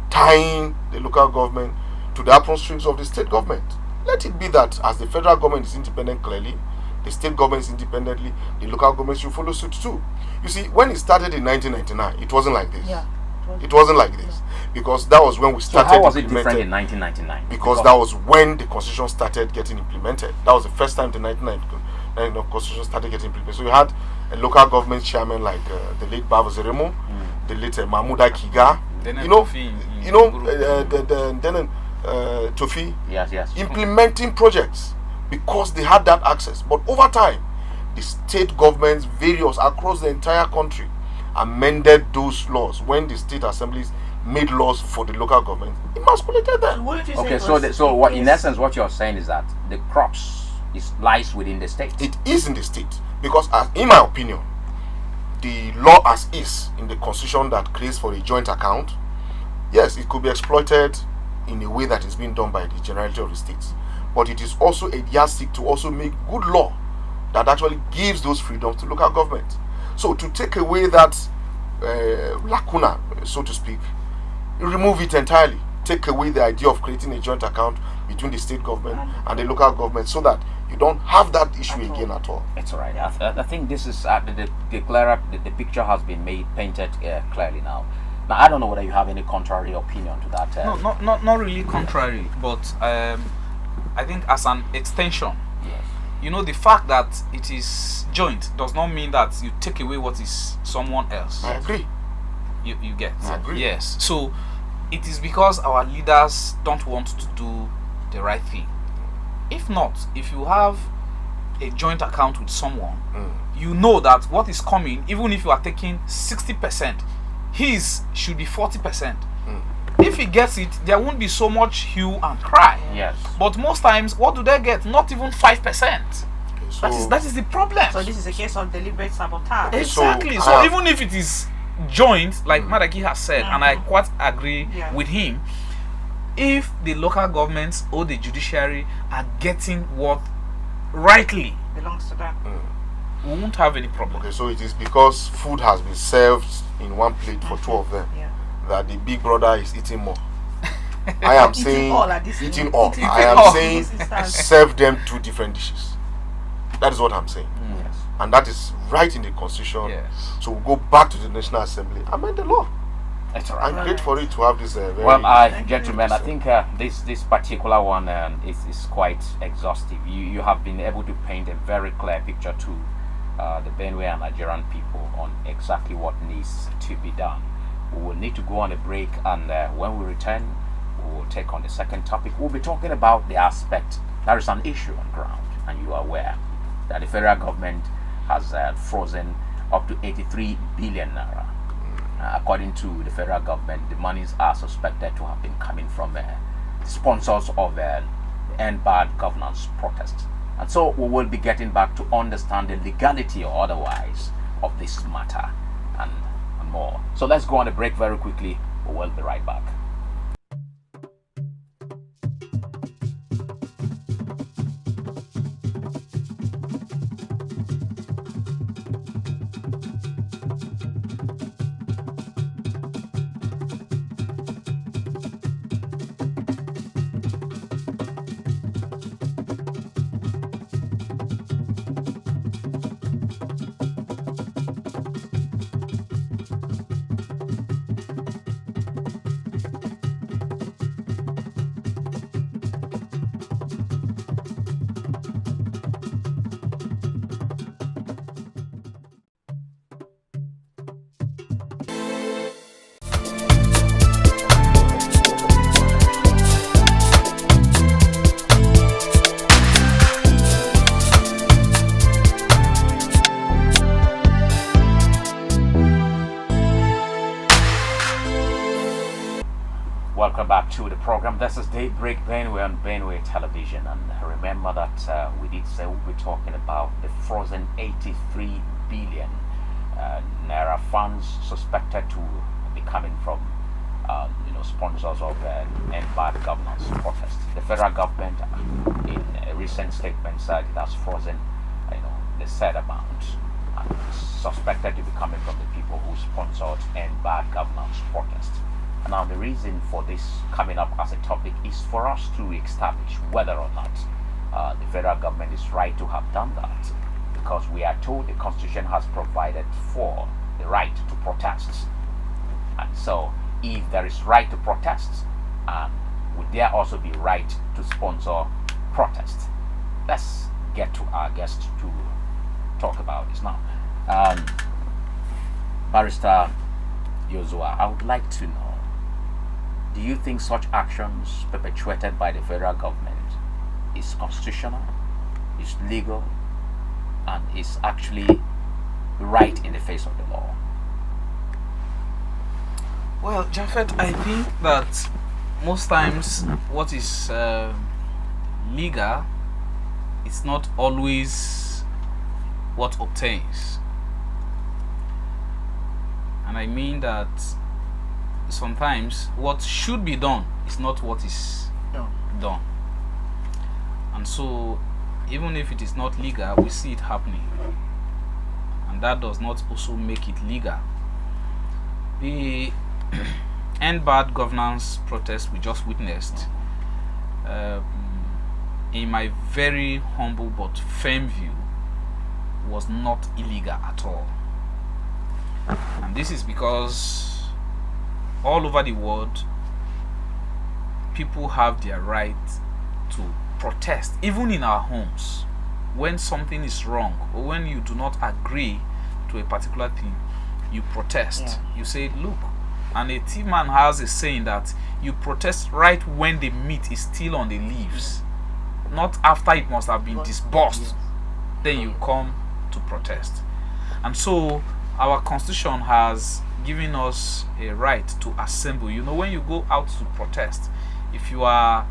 tying the local government to the apron strings of the state government. Let it be that as the federal government is independent clearly, the state government is independently, the local government should follow suit too. You see, when it started in 1999, it wasn't like this. It wasn't like this. Because that was when we started. So how was it different in 1999? Because that was when the Constitution started getting implemented. That was the first time the 1999 Constitution started getting implemented. So you had a local government chairman like the late Baba Zeremo, the late Mahmouda Kiga, Tofi, yes, implementing projects because they had that access. But over time, the state governments, various across the entire country, amended those laws when the state assemblies made laws for the local government, emasculated them. Okay, so what in essence what you're saying is that the crops lies within the state. It is in the state because, in my opinion, the law as is in the Constitution that creates for a joint account, yes, it could be exploited in a way that is being done by the generality of the states, but it is also a yardstick to also make good law that actually gives those freedoms to local government. So to take away that lacuna, so to speak, remove it entirely. Take away the idea of creating a joint account between the state government and the local government, so that you don't have that issue again at all. It's all right. I think this is the picture has been painted clearly now. Now I don't know whether you have any contrary opinion to that. No, not really contrary, but I think as an extension. Yes. You know, the fact that it is joint does not mean that you take away what is someone else. I agree. You get. I agree. Yes. So it is because our leaders don't want to do the right thing. If not, if you have a joint account with someone, you know that what is coming, even if you are taking 60%, his should be 40%. If he gets it, there won't be so much hue and cry. Yes. But most times, what do they get? Not even 5%. So that is the problem. So this is a case of deliberate sabotage. Exactly. So even if it is joint, like Madaki has said, and I quite agree with him, if the local governments or the judiciary are getting what rightly belongs to them, we won't have any problem. Okay, so it is because food has been served in one plate for two of them that the big brother is eating more. I am saying eating all. I am saying serve them two different dishes. That is what I'm saying. Yes. And that is right in the constitution. Yes. So we'll go back to the National Assembly, amend the law. That's all right. I'm great for it to have this very gentlemen, I think this particular one is quite exhaustive. You have been able to paint a very clear picture to the Benue and Nigerian people on exactly what needs to be done. We will need to go on a break, and when we return, we will take on the second topic. We'll be talking about the aspect. There is an issue on ground, and you are aware that the federal government has frozen up to 83 billion naira. According to the federal government, the monies are suspected to have been coming from sponsors of the End Bad Governance protest. And so we will be getting back to understand the legality or otherwise of this matter and more. So let's go on a break very quickly. We will be right back. Welcome back to the program. This is Daybreak Benue on Benue Television, and remember that we did say we'll be talking about the frozen 83 billion naira funds suspected to be coming from sponsors of End Bad Governance protest. The federal government, in a recent statement, said it has frozen the said amount, and it's suspected to be coming from the people who sponsored End Bad Governance protest. Now, the reason for this coming up as a topic is for us to establish whether or not the federal government is right to have done that, because we are told the Constitution has provided for the right to protest. And so, if there is right to protest, would there also be right to sponsor protest? Let's get to our guest to talk about this now. Barrister Yozua, I would like to know, do you think such actions perpetuated by the federal government is constitutional, is legal, and is actually right in the face of the law? Well, Japhet, I think that most times what is legal is not always what obtains. And I mean that sometimes what should be done is not what is done. And so even if it is not legal, we see it happening. and that does not also make it legal. The End Bad Governance protest we just witnessed, in my very humble but firm view, was not illegal at all. And this is because all over the world, people have their right to protest, even in our homes. When something is wrong or when you do not agree to a particular thing, you protest. You say, look, and a tea man has a saying that you protest right when the meat is still on the leaves, not after it must have been disbursed. Then you come to protest. And so our constitution has given us a right to assemble. You know, when you go out to protest, if you are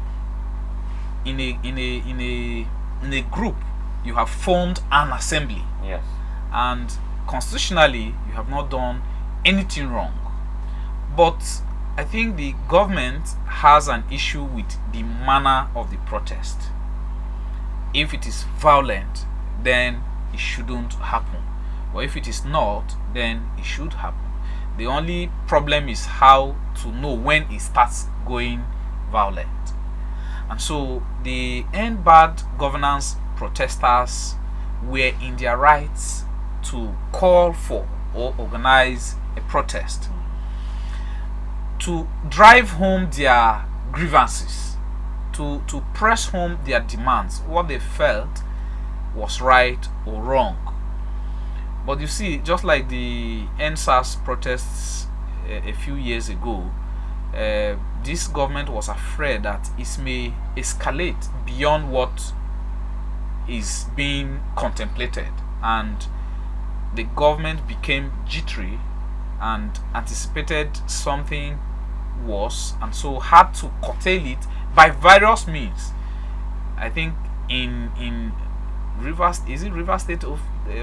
in a group, you have formed an assembly. Yes. And constitutionally, you have not done anything wrong. But I think the government has an issue with the manner of the protest. If it is violent, then it shouldn't happen. Or if it is not, then it should happen. The only problem is how to know when it starts going violent. And so the End Bad Governance protesters were in their rights to call for or organize a protest to drive home their grievances, to press home their demands, what they felt was right or wrong. But you see, just like the NSAS protests a few years ago, this government was afraid that it may escalate beyond what is being contemplated, and the government became jittery and anticipated something worse, and so had to curtail it by various means. I think in Rivers, is it Rivers State of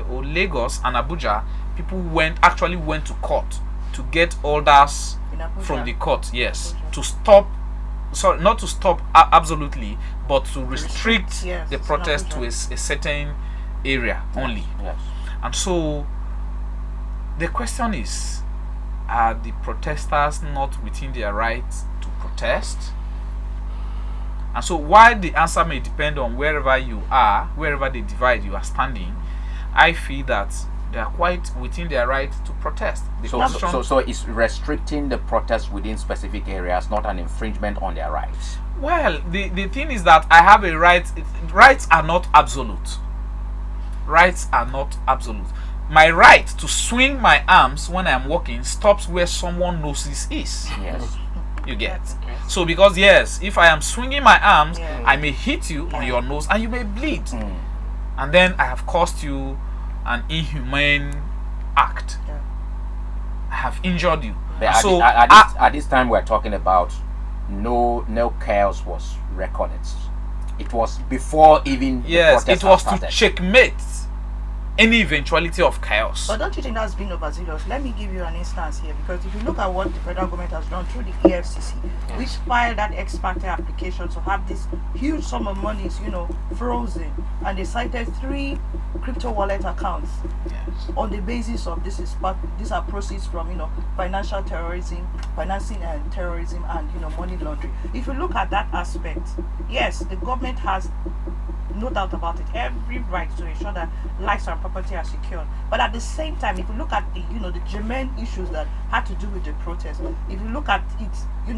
or Lagos and Abuja, people actually went to court to get orders from the court, yes, to stop, sorry, not to stop absolutely, but to restrict the protest to a certain area only. Yes. And so the question is, are the protesters not within their rights to protest? And so while the answer may depend on wherever you are, wherever they divide you are standing, I feel that they are quite within their right to protest. So it's restricting the protest within specific areas, not an infringement on their rights. Well, the thing is that I have a right. Rights are not absolute. Rights are not absolute. My right to swing my arms when I'm walking stops where someone noses is. Yes. You get. So because yes, if I am swinging my arms, I may hit you on your nose and you may bleed. And then I have caused you an inhumane act. I have injured you. So at this time we're talking about no chaos was recorded. It was before even the protest it was started. To checkmate any eventuality of chaos. But don't you think that's been overzealous? Let me give you an instance here, because if you look at what the federal government has done through the EFCC, which filed that ex parte application to have this huge sum of monies, frozen, and they cited 3 crypto wallet accounts on the basis of these are proceeds from financial terrorism, financing and terrorism, and money laundering. If you look at that aspect, yes, the government has, no doubt about it, every right to ensure that lives and property are secured. But at the same time, if you look at the germane issues that had to do with the protest, if you look at it,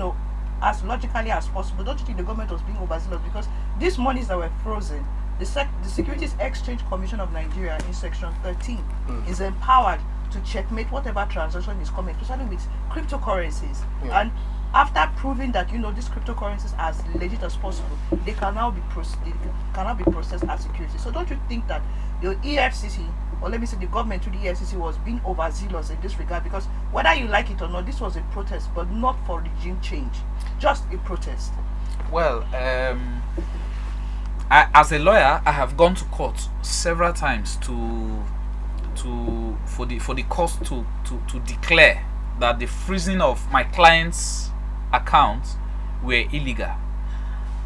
as logically as possible, don't you think the government was being overzealous? Because these monies that were frozen, the Securities Exchange Commission of Nigeria in Section 13 is empowered to checkmate whatever transaction is coming, especially with cryptocurrencies. And after proving that these cryptocurrencies are as legit as possible, they can now be processed as security. So don't you think that the EFCC, or let me say the government through the EFCC, was being overzealous in this regard? Because whether you like it or not, this was a protest, but not for regime change, just a protest. Well, as a lawyer, I have gone to court several times for the court to declare that the freezing of my clients' accounts were illegal.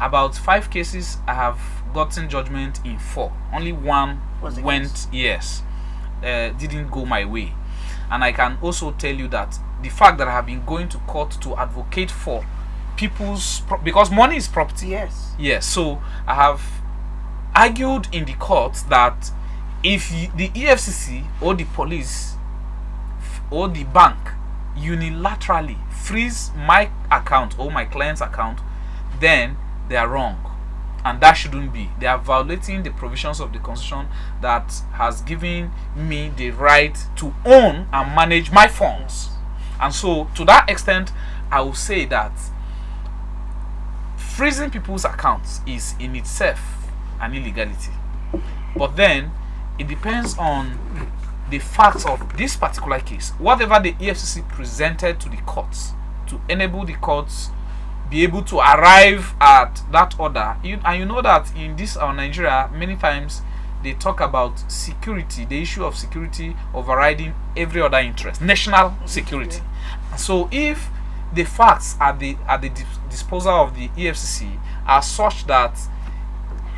About 5 cases I have gotten judgment in 4. Only one went yes. didn't go my way. And I can also tell you that the fact that I have been going to court to advocate for people's because money is property. Yes. So I have argued in the court that if the EFCC or the police or the bank unilaterally freeze my account or my client's account, then they are wrong. And that shouldn't be. They are violating the provisions of the Constitution that has given me the right to own and manage my funds. And so, to that extent, I will say that freezing people's accounts is in itself an illegality. But then, it depends on the facts of this particular case. Whatever the EFCC presented to the courts to enable the courts be able to arrive at that order. And you know that in this Nigeria, many times they talk about security, the issue of security overriding every other interest, national security. So if the facts at the disposal of the EFCC are such that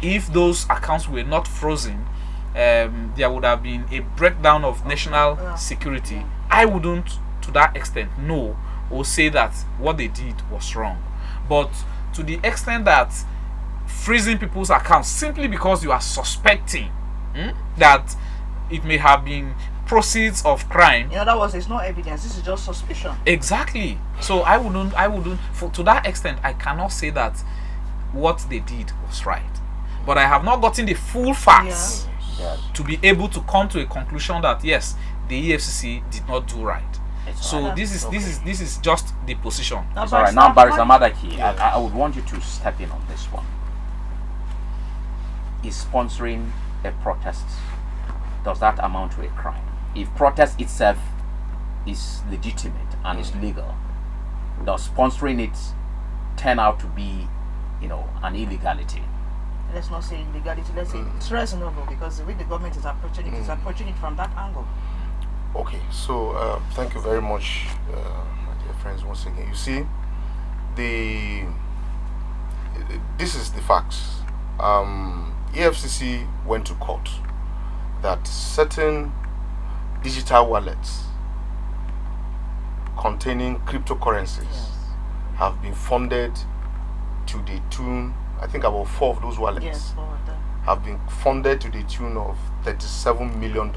if those accounts were not frozen, there would have been a breakdown of national security, I wouldn't to that extent know or say that what they did was wrong. But to the extent that freezing people's accounts simply because you are suspecting that it may have been proceeds of crime. In other words, there's no evidence. This is just suspicion. Exactly. So I wouldn't to that extent I cannot say that what they did was right. But I have not gotten the full facts to be able to come to a conclusion that yes, the EFCC did not do right. So this is just the position. It's all right. Now, Barrister Madaki, I would want you to step in on this one. Is sponsoring a protest, does that amount to a crime? If protest itself is legitimate and is legal, does sponsoring it turn out to be, an illegality? Let's not say illegality. Let's say it's reasonable, because the way the government is approaching it is approaching it from that angle. Okay, so thank you very much, my dear friends, once again. You see, this is the facts. EFCC went to court that certain digital wallets containing cryptocurrencies have been funded to the tune, I think about 4 of those wallets have been funded to the tune of $37 million.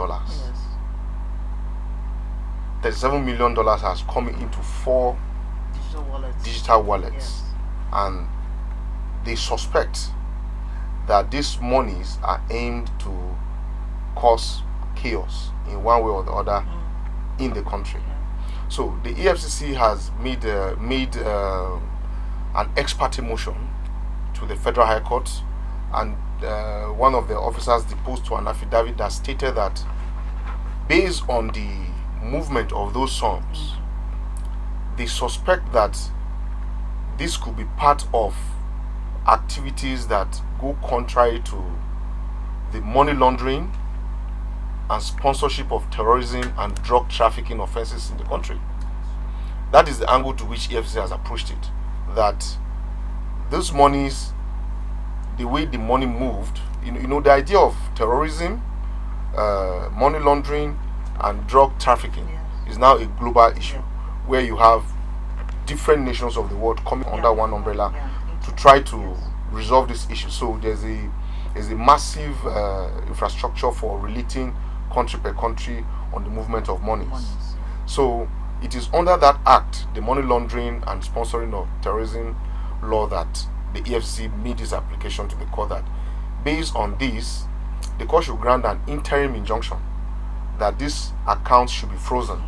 $37 million has come into 4 digital wallets, and they suspect that these monies are aimed to cause chaos in one way or the other in the country. So the EFCC has made an ex parte motion to the Federal High Court, and one of the officers deposed to an affidavit that stated that based on the movement of those sums, they suspect that this could be part of activities that go contrary to the money laundering and sponsorship of terrorism and drug trafficking offenses in the country. That is the angle to which EFCC has approached it. That those monies, the way the money moved, the idea of terrorism, money laundering, and drug trafficking is now a global issue, where you have different nations of the world coming under one umbrella to try to resolve this issue. So there's a massive infrastructure for relating country per country on the movement of monies. So it is under that act, the money laundering and sponsoring of terrorism law, that the EFCC made this application to the court that based on this, the court should grant an interim injunction that these accounts should be frozen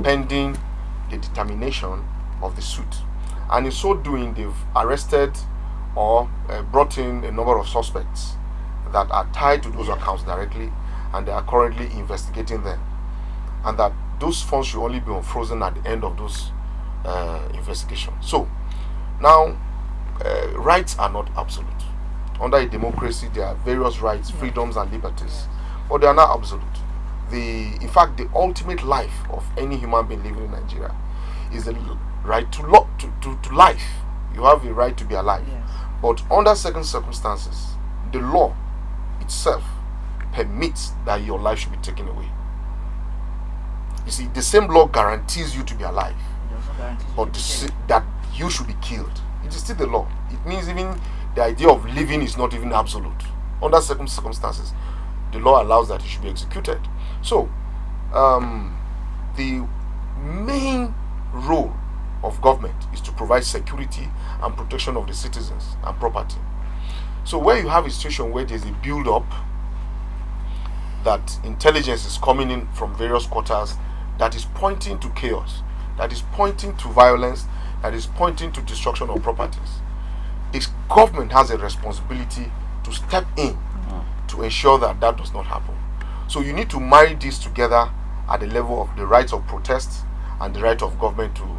pending the determination of the suit. And in so doing, they've arrested or brought in a number of suspects that are tied to those accounts directly, and they are currently investigating them, and that those funds should only be unfrozen at the end of those investigations. So now, rights are not absolute. Under a democracy, there are various rights, freedoms, and liberties, but they are not absolute. In fact, the ultimate life of any human being living in Nigeria is the right to life. You have a right to be alive. But under certain circumstances, the law itself permits that your life should be taken away. You see, the same law guarantees you to be alive, It also guarantees you but to be dead. that you should be killed. It is still the law. It means even the idea of living is not even absolute. Under certain circumstances, the law allows that it should be executed. So, the main role of government is to provide security and protection of the citizens and property. So where you have a situation where there's a build-up, that intelligence is coming in from various quarters, that is pointing to chaos, that is pointing to violence, that is pointing to destruction of properties, this government has a responsibility to step in to ensure that that does not happen. So you need to marry this together at the level of the rights of protest and the right of government to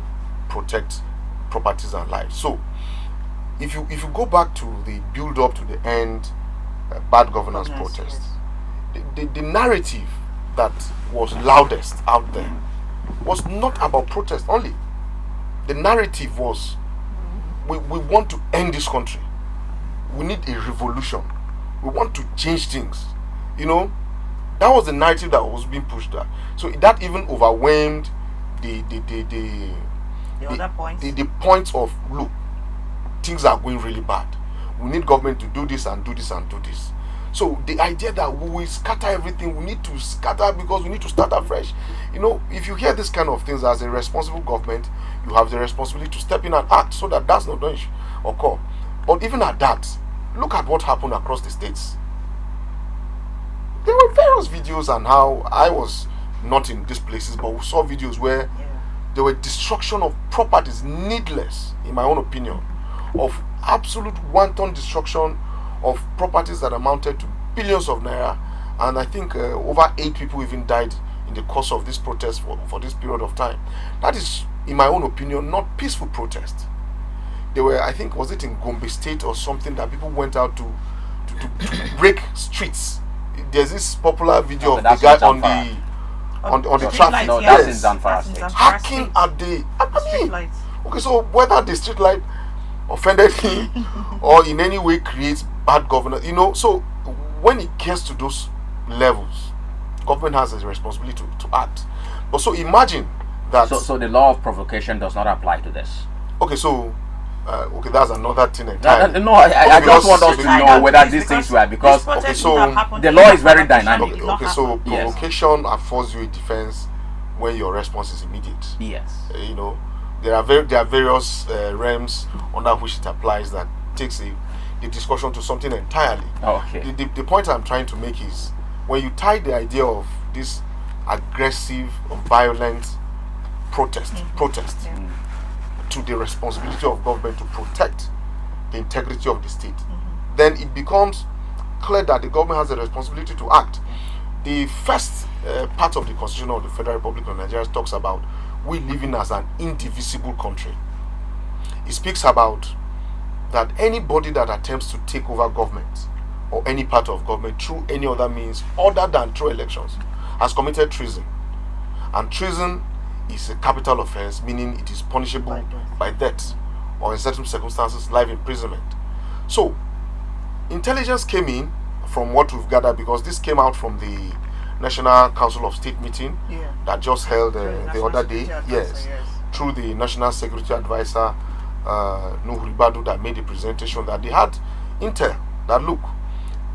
protect properties and lives. So if you go back to the build up to the end, bad governance protest, the narrative that was loudest out there was not about protest only. The narrative was, we want to end this country, we need a revolution, we want to change things. You know, that was the narrative that was being pushed there. So that even overwhelmed the other points. The points of, look, things are going really bad, we need government to do this and do this and do this. So the idea that we will scatter everything, we need to scatter because we need to start afresh. You know, if you hear this kind of things, as a responsible government, you have the responsibility to step in and act so that that's not going to occur. But even at that, look at what happened across the states. There were various videos, and how I was not in these places, but we saw videos where there were destruction of properties, needless, in my own opinion, of absolute wanton destruction of properties that amounted to billions of naira, and I think over 8 people even died in the course of this protest for this period of time. That is, in my own opinion, not peaceful protest. They were, I think, was it in Gombe State or something, that people went out to break streets. There's this popular video of the guy on the traffic. No, that's in Zamfara State. Hacking at the, I mean, okay, so whether the street light offended him or in any way creates bad governance, you know, so when it gets to those levels, government has a responsibility to act. But so imagine that. So the law of provocation does not apply to this. Okay, so okay, that's another thing entirely. No, I just want us to know whether these things were, because okay, so the law is very dynamic. Okay, so provocation affords you a defense when your response is immediate. Yes. You know, there are various realms under which it applies that takes the discussion to something entirely. Oh, okay. The point I'm trying to make is, when you tie the idea of this aggressive or violent protest to the responsibility of government to protect the integrity of the state, then it becomes clear that the government has a responsibility to act. The first part of the Constitution of the Federal Republic of Nigeria talks about we living as an indivisible country. It speaks about that anybody that attempts to take over government or any part of government through any other means other than through elections has committed treason. And treason is a capital offense, meaning it is punishable by death or in certain circumstances life imprisonment. So intelligence came in from what we've gathered, because this came out from the National Council of State meeting that just held the other day, through the National Security Advisor Nuhu Ribadu, that made a presentation that they had intel that, look,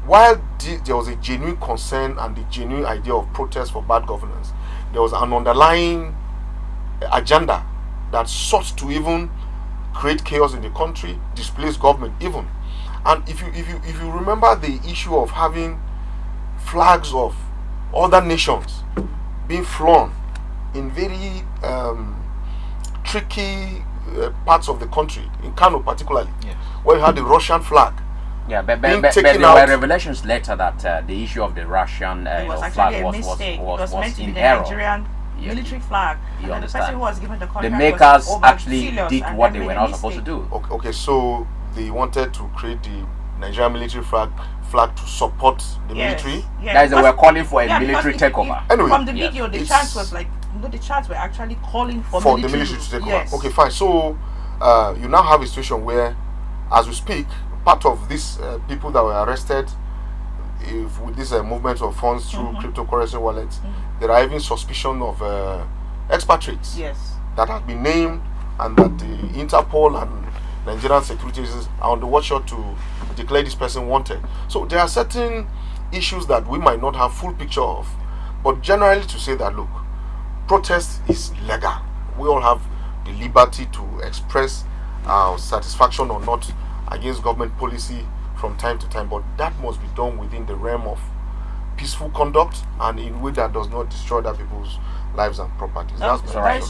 while there was a genuine concern and the genuine idea of protest for bad governance, there was an underlying agenda that sought to even create chaos in the country, displace government even. And if you remember the issue of having flags of other nations being flown in very tricky parts of the country, in Kano particularly, where you had the Russian flag. Yeah, but there were revelations later that the issue of the Russian flag was meant to be in the error. Nigerian military flag. You and the person who was given the contract, the makers was actually serious did and what then they made were a not supposed to do. Okay, so they wanted to create the Nigerian military flag to support the military. Guys, they were calling for a military takeover. Anyway, from the video, the chants was like, the chants were actually calling for the military to take over. Okay, fine. So you now have a situation where, as we speak, part of these people that were arrested, if with this movement of funds through cryptocurrency wallets, there are even suspicion of expatriates that have been named, and that the Interpol and Nigerian security agencies are on the watch out to declare this person wanted. So there are certain issues that we might not have full picture of, but generally to say that, look, protest is legal. We all have the liberty to express our satisfaction or not against government policy from time to time, but that must be done within the realm of peaceful conduct and in a way that does not destroy other people's lives and properties. That's right.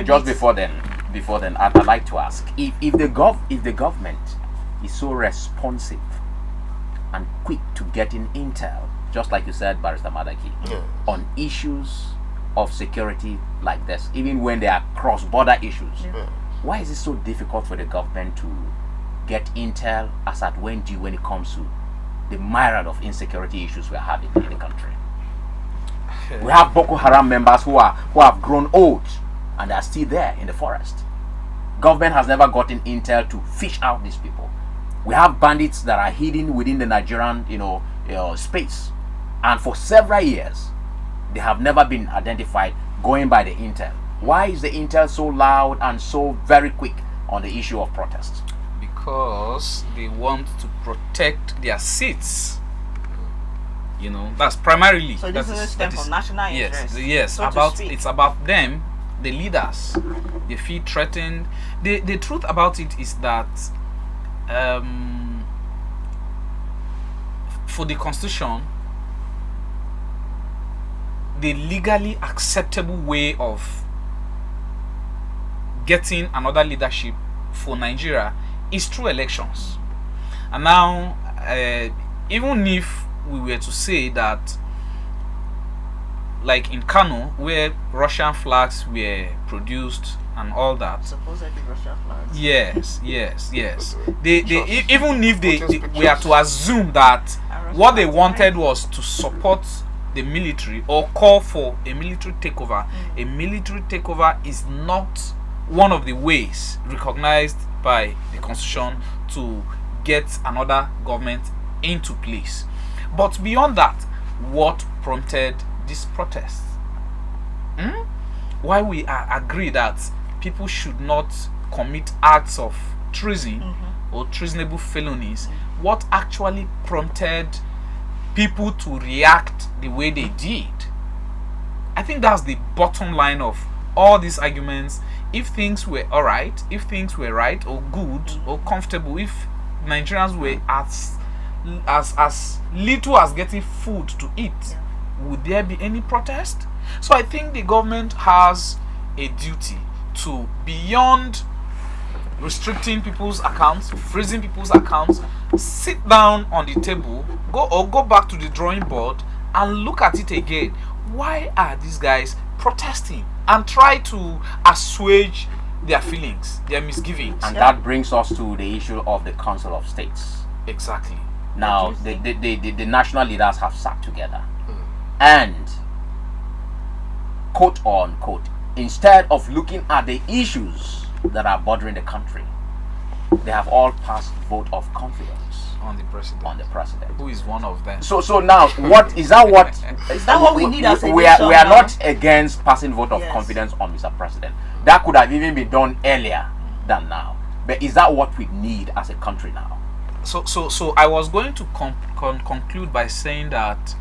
Just before then, I'd like to ask if the government is so responsive and quick to getting intel, just like you said, Barrister Madaki, on issues of security like this, even when they are cross-border issues, why is it so difficult for the government to get intel as at when it comes to the myriad of insecurity issues we are having in the country? We have Boko Haram members who have grown old and are still there in the forest. Government has never gotten intel to fish out these people. We have bandits that are hidden within the Nigerian, space, and for several years they have never been identified going by the intel. Why is the intel so loud and so very quick on the issue of protests? Because they want to protect their seats. That's primarily. So this is a stem from national interest. Yes. It's about them, the leaders. They feel threatened. The truth about it is that for the constitution, the legally acceptable way of getting another leadership for Nigeria is through elections. And now, even if we were to say that, like in Kano, where Russian flags were produced and all that, supposedly Russian flags. Yes. Even if we are to assume that what they wanted was to support the military or call for a military takeover, a military takeover is not one of the ways recognized by the constitution to get another government into place. But beyond that, what prompted this protest? Why we agree that people should not commit acts of treason or treasonable felonies? What actually prompted people to react the way they did? I think that's the bottom line of all these arguments. If things were alright, if things were right or good or comfortable, if Nigerians were as little as getting food to eat, would there be any protest? So I think the government has a duty to, beyond restricting people's accounts, freezing people's accounts, sit down on the table, go back to the drawing board and look at it again. Why are these guys protesting? And try to assuage their feelings, their misgivings. And that brings us to the issue of the Council of States. Exactly. Now, the national leaders have sat together and, quote unquote, instead of looking at the issues that are bothering the country, they have all passed vote of confidence on the president. Who is one of them? So now, what is that? What is that? What we need as a we are not against passing vote of confidence on Mr. President. That could have even been done earlier than now. But is that what we need as a country now? So I was going to conclude by saying that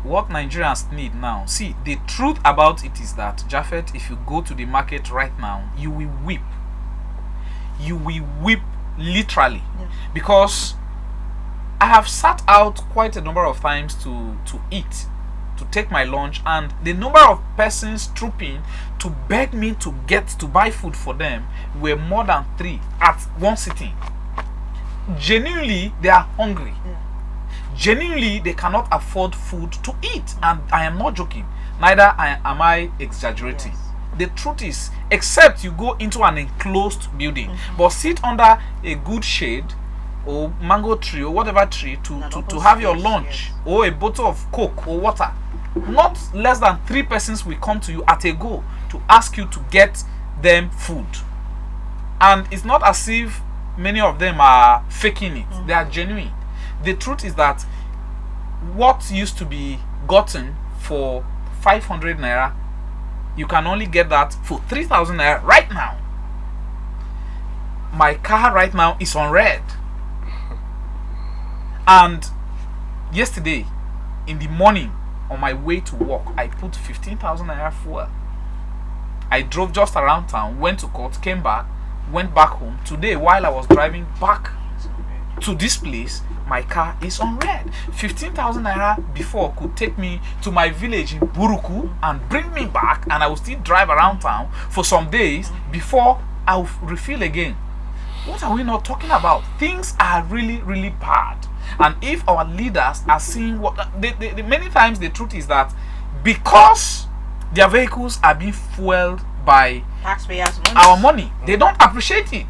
what Nigerians need now. See, the truth about it is that, Japhet, if you go to the market right now, you will weep. You will weep literally, because I have sat out quite a number of times to eat, to take my lunch, and the number of persons trooping to beg me to buy food for them were more than 3 at one sitting. Genuinely, they are hungry. Genuinely, they cannot afford food to eat, and I am not joking. Neither am I exaggerating. The truth is, except you go into an enclosed building, but sit under a good shade or mango tree or whatever tree to have your lunch, or a bottle of Coke or water, not less than 3 persons will come to you at a go to ask you to get them food. And it's not as if many of them are faking it. They are genuine. The truth is that what used to be gotten for 500 naira, you can only get that for 3,000 naira right now. My car right now is on red. And yesterday, in the morning, on my way to work, I put 15,000 naira fuel. I drove just around town, went to court, came back, went back home. Today, while I was driving back to this place, my car is on red. 15,000 naira before could take me to my village in Buruku and bring me back, and I will still drive around town for some days before I'll refill again. What are we not talking about? Things are really, really bad. And if our leaders are seeing what many times the truth is that because their vehicles are being fueled by Taxpayers' money. our money, they don't appreciate it.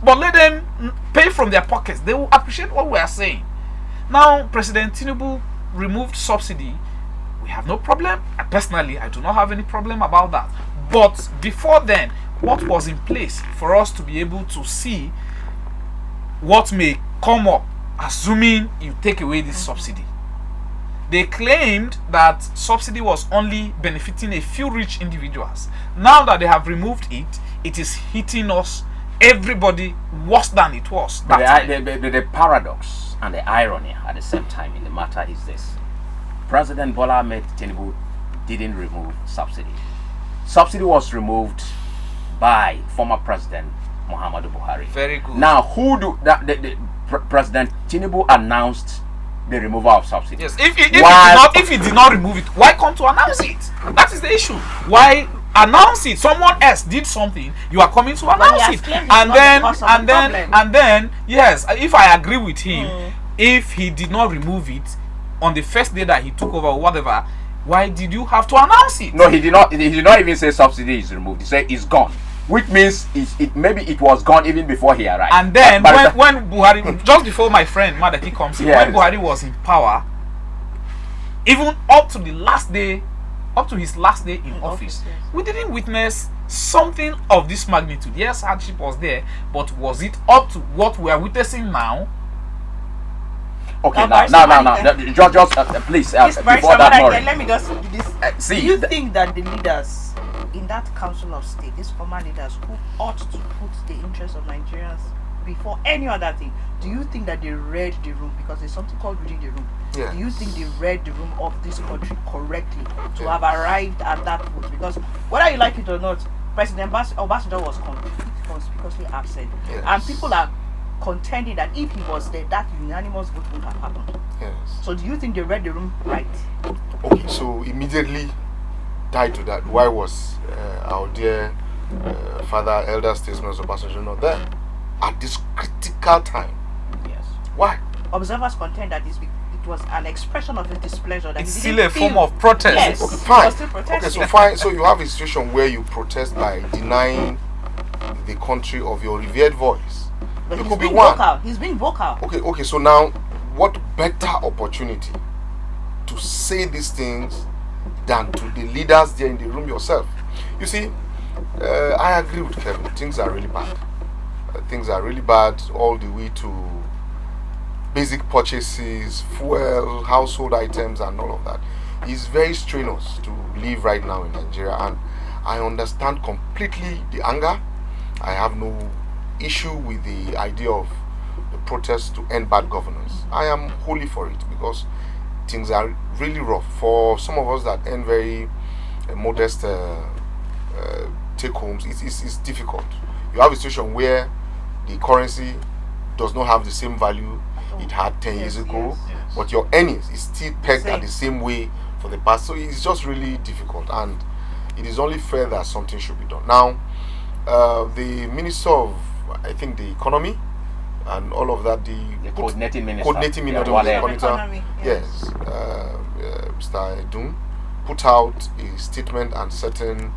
But let them pay from their pockets. They will appreciate what we are saying. Now, President Tinubu removed subsidy. We have no problem. Personally, I do not have any problem about that. But before then, what was in place for us to be able to see what may come up, assuming you take away this subsidy? They claimed that subsidy was only benefiting a few rich individuals. Now that they have removed it, it is hitting us, everybody, worse than it was. But the paradox and the irony at the same time in the matter is this. President Bola Ahmed Tinubu didn't remove subsidy. Subsidy was removed by former President Muhammadu Buhari. Very good. Now, President Tinubu announced the removal of subsidy. Yes, if he did not remove it, why come to announce it? That is the issue. Why announce it? Someone else did something, you are coming to announce it. And then, yes, if I agree with him, if he did not remove it on the first day that he took over or whatever, why did you have to announce it? No, he did not even say subsidy is removed. He said it's gone, which means maybe it was gone even before he arrived. And then when Buhari, just before my friend Madaki comes in, when Buhari was in power, even up to his last day in office, we didn't witness something of this magnitude. Yes, hardship was there, but was it up to what we are witnessing now? Okay, just please, before that, let me just do this. Do you think that the leaders in that council of state, these former leaders who ought to put the interests of Nigerians before any other thing, do you think that they read the room? Because there's something called reading the room. Yes. Do you think they read the room of this country correctly to have arrived at that point? Because whether you like it or not, President Obasanjo was conspicuously absent. Yes. And people are contending that if he was there, that unanimous vote would have happened. Yes. So do you think they read the room right? Okay, so immediately tied to that, why was our dear father, elder statesman Obasanjo not there at this critical time? Yes. Why? Observers contend that it was an expression of his displeasure. That It's he still didn't a form feel- of protest. Yes, Okay, he fine. was still Okay, protesting. so fine. So you have a situation where you protest by denying the country of your revered voice. But You he's could be being one. vocal. He's being vocal. Okay. So now, what better opportunity to say these things than to the leaders there in the room yourself? You see, I agree with Kevin. Things are really bad. Things are really bad all the way to basic purchases, fuel, household items, and all of that. It's very strenuous to live right now in Nigeria, and I understand completely the anger. I have no issue with the idea of the protest to end bad governance. I am wholly for it because things are really rough for some of us that earn very modest take homes. It's difficult. You have a situation where the currency does not have the same value it had 10 years ago, but your earnings is still pegged at the same way for the past. So it's just really difficult, and it is only fair that something should be done. Now, the Minister of, I think, the Economy and all of that, the coordinating minister, yes, Mr. Edun, put out a statement and certain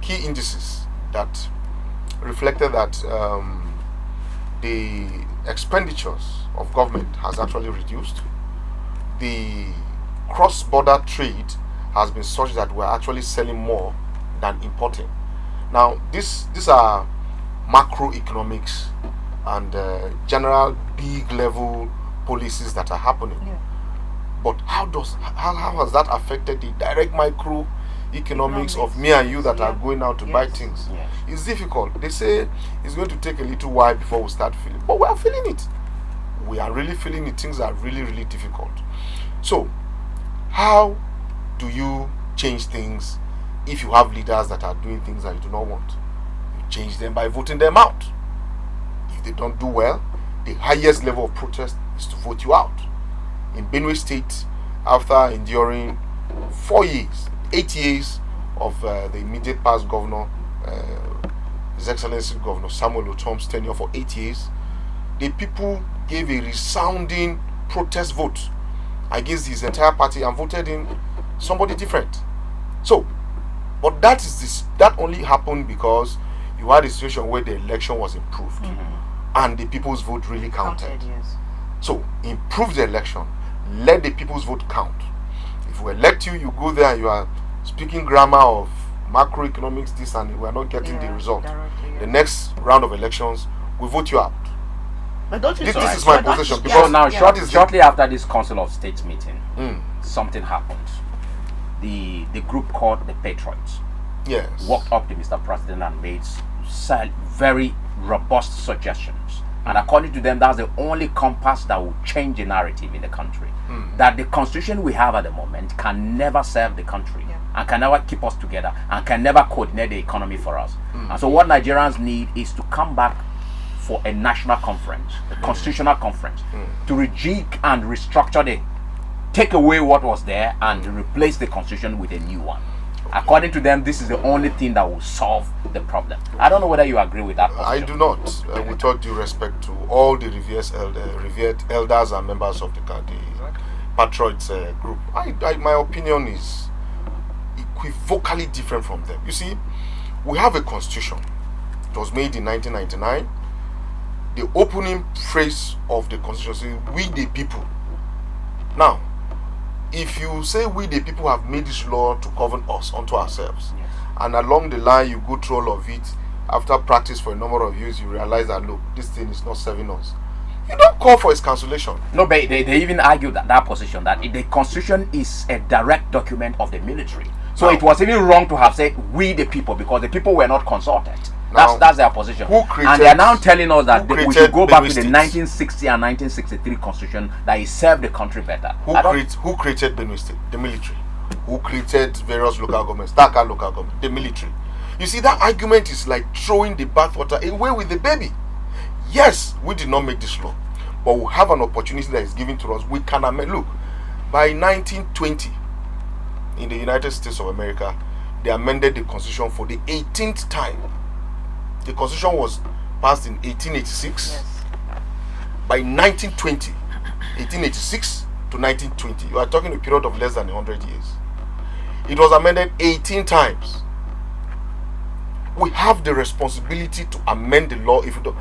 key indices that reflected that the expenditures of government has actually reduced. The cross-border trade has been such that we're actually selling more than importing. Now, these are macroeconomics and general big level policies that are happening. But how has that affected the direct micro economics of me and you that are going out to buy things? Yes. It's difficult. They say it's going to take a little while before we start feeling, but we are feeling it. We are really feeling it. Things are really, really difficult. So, how do you change things if you have leaders that are doing things that you do not want? You change them by voting them out. If they don't do well, the highest level of protest is to vote you out. In Benue State, after enduring 4 years, 8 years of the immediate past governor, His Excellency Governor Samuel Otom's tenure for 8 years, the people gave a resounding protest vote against his entire party and voted in somebody different. So, but that only happened because you had a situation where the election was improved and the people's vote really counted. Yes. So, improve the election, let the people's vote count. If we elect you, you go there and you are speaking grammar of macroeconomics, this, and we are not getting the result. The next round of elections, we vote you out. But don't you This think- is my but don't position. you- Because So now, yeah. shortly after this Council of State meeting, Mm. something happened. The group called the Patriots Yes. walked up to Mr. President and made very robust suggestions. And according to them, that's the only compass that will change the narrative in the country. That the constitution we have at the moment can never serve the country and can never keep us together and can never coordinate the economy for us. And so what Nigerians need is to come back for a national conference, a constitutional conference, to rejig and restructure take away what was there and replace the constitution with a new one. According to them, this is the only thing that will solve the problem. I don't know whether you agree with that position. I do not, with all due respect to all the revered elders and members of the Patriots group. My opinion is equivocally different from them. You see, we have a constitution. It was made in 1999. The opening phrase of the constitution says, "We the people." Now, if you say we the people have made this law to govern us unto ourselves, and along the line you go through all of it, after practice for a number of years, you realize that look, this thing is not serving us, you don't call for its cancellation. No, but they even argued that position, that the constitution is a direct document of the military. So it was even wrong to have said we the people, because the people were not consulted. That's their position. And they are now telling us that we should go back to the 1960 and 1963 constitution that it served the country better. Who created Benue State? The military. Who created various local governments? Dhaka local government. The military. You see, that argument is like throwing the bathwater away with the baby. Yes, we did not make this law, but we have an opportunity that is given to us. We can amend. Look, by 1920, in the United States of America, they amended the constitution for the 18th time. The constitution was passed in 1886. Yes. By 1920, 1886 to 1920, you are talking a period of less than 100 years. It was amended 18 times. We have the responsibility to amend the law. If the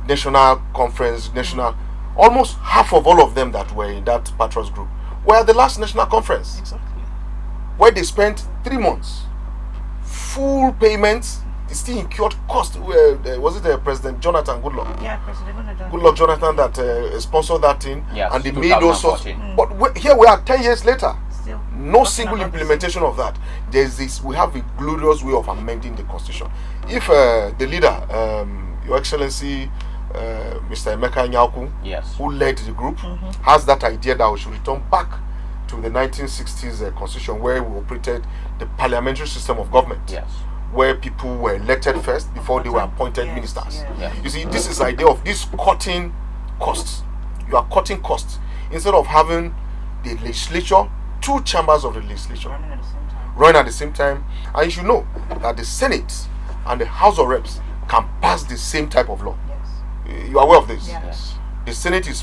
national conference, almost half of all of them that were in that Patriots group were at the last national conference. Exactly. Where they spent 3 months, full payments. It still incurred cost. Was it President Jonathan Goodluck? Yeah, President Goodluck Jonathan that sponsored that thing, Yes, and they made those sorts. 2014. But here we are 10 years later. Still No talking single about the implementation of that. There's this. We have a glorious way of amending the constitution. If the leader, Your Excellency, Mr. Emeka Nyauku, Yes. who led the group, has that idea that we should return back to the 1960s constitution where we operated the parliamentary system of government. Yes. Where people were elected first before they were appointed Yes, ministers. yes. You see, this is the idea of this cutting costs. You are cutting costs. Instead of having the legislature, 2 chambers of the legislature running at the same time. And you should know that the Senate and the House of Reps can pass the same type of law. Yes. You are aware of this? Yes. The Senate is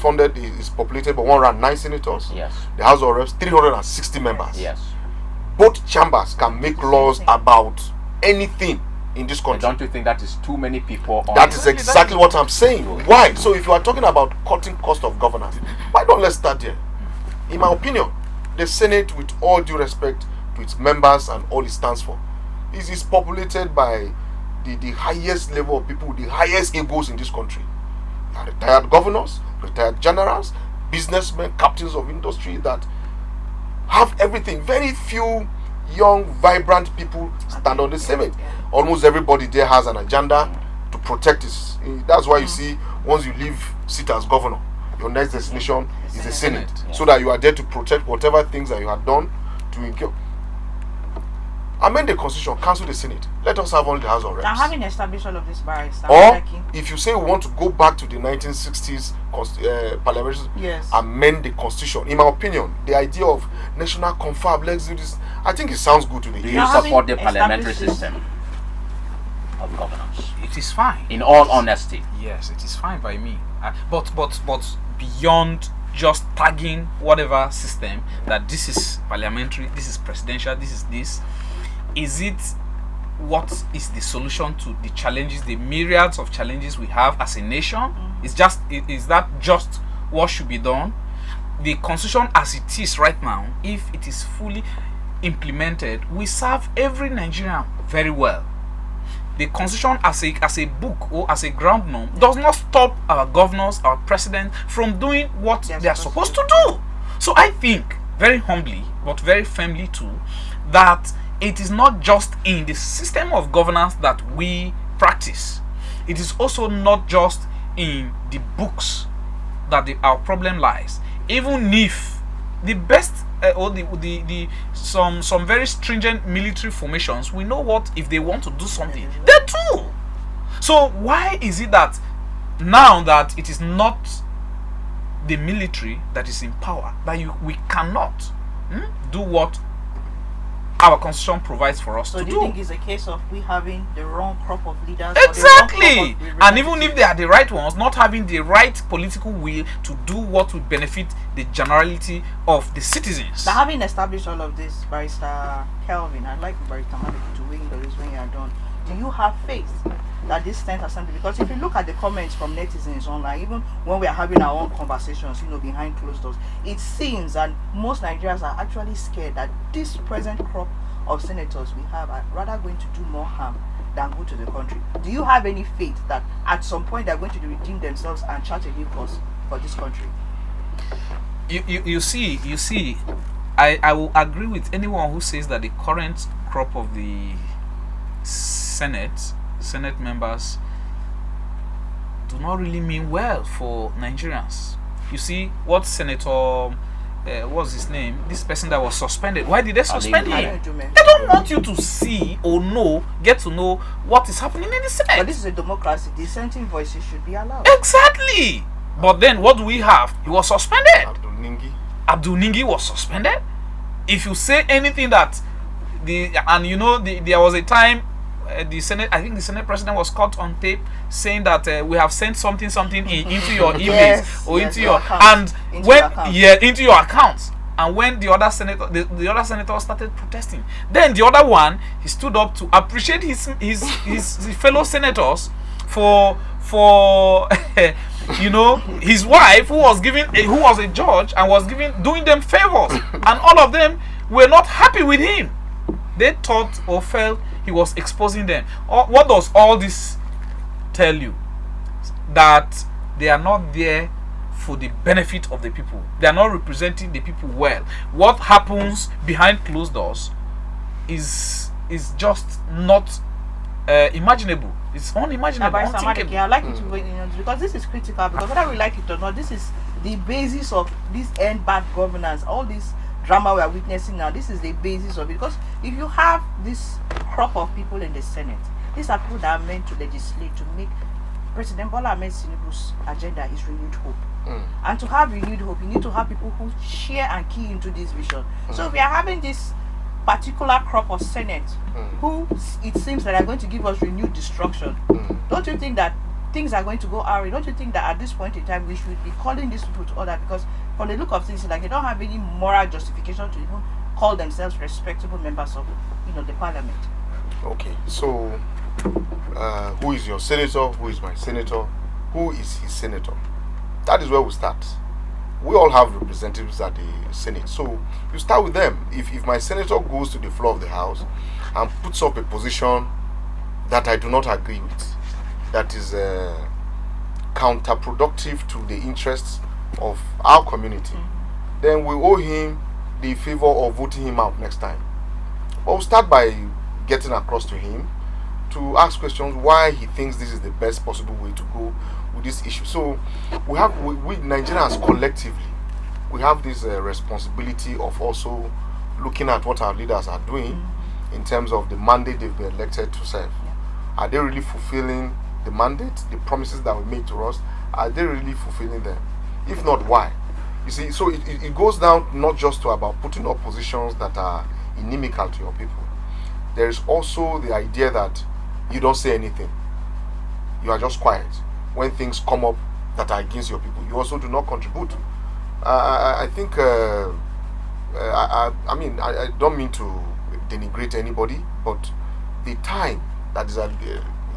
populated by 109 senators. Yes. The House of Reps, 360 members. Yes. Both chambers can make laws about anything in this But country. don't you think that is too many people on That is exactly what I'm saying. Why? So if you are talking about cutting cost of governance, why don't let's start there? In my opinion, the Senate, with all due respect to its members and all it stands for, is populated by the highest level of people with the highest egos in this country. Retired governors, retired generals, businessmen, captains of industry that have everything. Very few young, vibrant people stand on the Senate. Almost everybody there has an agenda to protect his. That's why you see, once you leave seat as governor, your next destination is the Senate, so that you are there to protect whatever things that you have done to amend the constitution, cancel the Senate. Let us have only the House of Reps. Now, having established all of this, barrister, or if you say we want to go back to the 1960s parliamentary, amend the constitution. In my opinion, the idea of national confab, let's do this, I think it sounds good to the ears. Do you support the parliamentary system of governance? It is fine. In all honesty. Yes, it is fine by me. But beyond just tagging whatever system that this is parliamentary, this is presidential, this is this, is it what is the solution to the challenges, the myriads of challenges we have as a nation? Is that just what should be done? The constitution as it is right now, if it is fully implemented, will serve every Nigerian very well. The constitution as a book or as a ground norm does not stop our governors, our president from doing what they are supposed to do. So I think, very humbly but very firmly too, that it is not just in the system of governance that we practice. It is also not just in the books that our problem lies. Even if the best or some very stringent military formations, we know what if they want to do something, they do. So why is it that now that it is not the military that is in power, that we cannot do what our constitution provides for us to do? So do you think it's a case of we having the wrong crop of leaders? Exactly. And even if they are the right ones, not having the right political will to do what will benefit the generality of the citizens. Now, having established all of this, Barrister Kelvin, I'd like Barrister Maliki to weigh in on this when you are done. Do you have faith that this 10th assembly, because if you look at the comments from netizens online, even when we are having our own conversations, behind closed doors, it seems that most Nigerians are actually scared that this present crop of senators we have are rather going to do more harm than good to the country. Do you have any faith that at some point they're going to redeem themselves and chart a new course for this country? You see, I will agree with anyone who says that the current crop of the Senate members do not really mean well for Nigerians. You see, what Senator what's his name? This person that was suspended. Why did they suspend him? They don't want you to see or get to know what is happening in the Senate. But this is a democracy. Dissenting voices should be allowed. Exactly. But then what do we have? He was suspended. Abdul Ningi was suspended. If you say anything that there was a time the Senate, I think the Senate president was caught on tape saying that we have sent something into your emails into your account. Into your accounts. And when the other senator, the other senator started protesting, then the other one, he stood up to appreciate his fellow senators for his wife, who was a judge and was doing them favors, and all of them were not happy with him. They thought or felt he was exposing them. What does all this tell you? That they are not there for the benefit of the people. They are not representing the people well. What happens behind closed doors is just not imaginable. It's unimaginable, unthinkable. I'd like you to because this is critical, because whether we like it or not, this is the basis of this end bad governance. All this drama we are witnessing now, this is the basis of it. Because if you have this crop of people in the Senate, these are people that are meant to legislate, to make President Bola Ahmed Tinubu's agenda is renewed hope. And to have renewed hope, you need to have people who share and key into this vision. So we are having this particular crop of Senate who it seems that are going to give us renewed destruction. Don't you think that things are going to go awry? Don't you think that at this point in time we should be calling these people to order? Because from the look of things, like they don't have any moral justification to even call themselves respectable members of the parliament. Okay, so who is your senator? Who is my senator? Who is his senator? That is where we start. We all have representatives at the Senate, so you start with them. If my senator goes to the floor of the House and puts up a position that I do not agree with, that is counterproductive to the interests of our community, then we owe him the favor of voting him out next time. But we'll start by getting across to him to ask questions why he thinks this is the best possible way to go with this issue. So we Nigerians collectively, we have this responsibility of also looking at what our leaders are doing in terms of the mandate they've been elected to serve. Are they really fulfilling the mandate, the promises that were made to us? Are they really fulfilling them? If not, why? You see, so it goes down not just to about putting up positions that are inimical to your people. There is also the idea that you don't say anything. You are just quiet. When things come up that are against your people, you also do not contribute. I think, I don't mean to denigrate anybody, but the time that is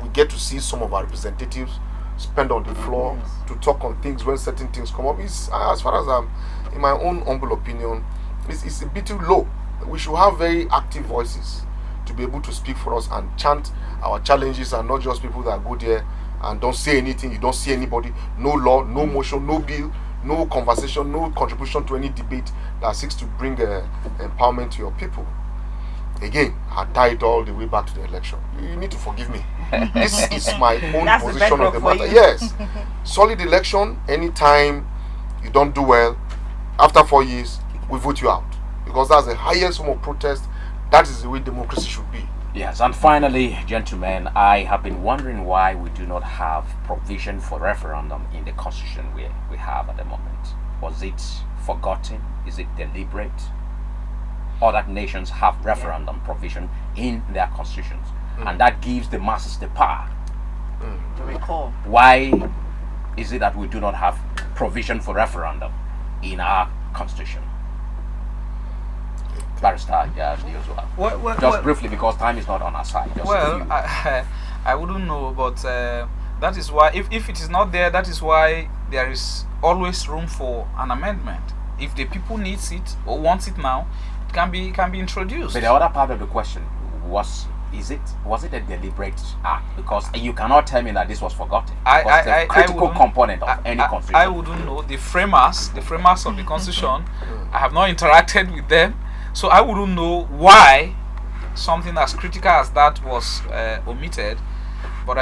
we get to see some of our representatives spend on the floor to talk on things when certain things come up is, as far as in my own humble opinion, it's a bit too low. We should have very active voices to be able to speak for us and chant our challenges, and not just people that go there and don't say anything. You don't see anybody, no law, no motion, no bill, no conversation, no contribution to any debate that seeks to bring empowerment to your people. Again, I tie it all the way back to the election. You need to forgive me. This is my own position on the matter. Yes. Solid election, anytime you don't do well, after 4 years, we vote you out. Because that's the highest form of protest. That is the way democracy should be. Yes, and finally, gentlemen, I have been wondering why we do not have provision for referendum in the constitution we have at the moment. Was it forgotten? Is it deliberate? Other nations have referendum provision in their constitutions, and that gives the masses the power to recall. Why is it that we do not have provision for referendum in our constitution? Barrister, just briefly, because time is not on our side. I wouldn't know, but that is why, if it is not there, that is why there is always room for an amendment. If the people needs it or wants it now, it can be introduced. But the other part of the question was it a deliberate act? Because you cannot tell me that this was forgotten. It's a critical component of any constitution. I wouldn't know. The framers of the constitution, I have not interacted with them, so I wouldn't know why something as critical as that was omitted. But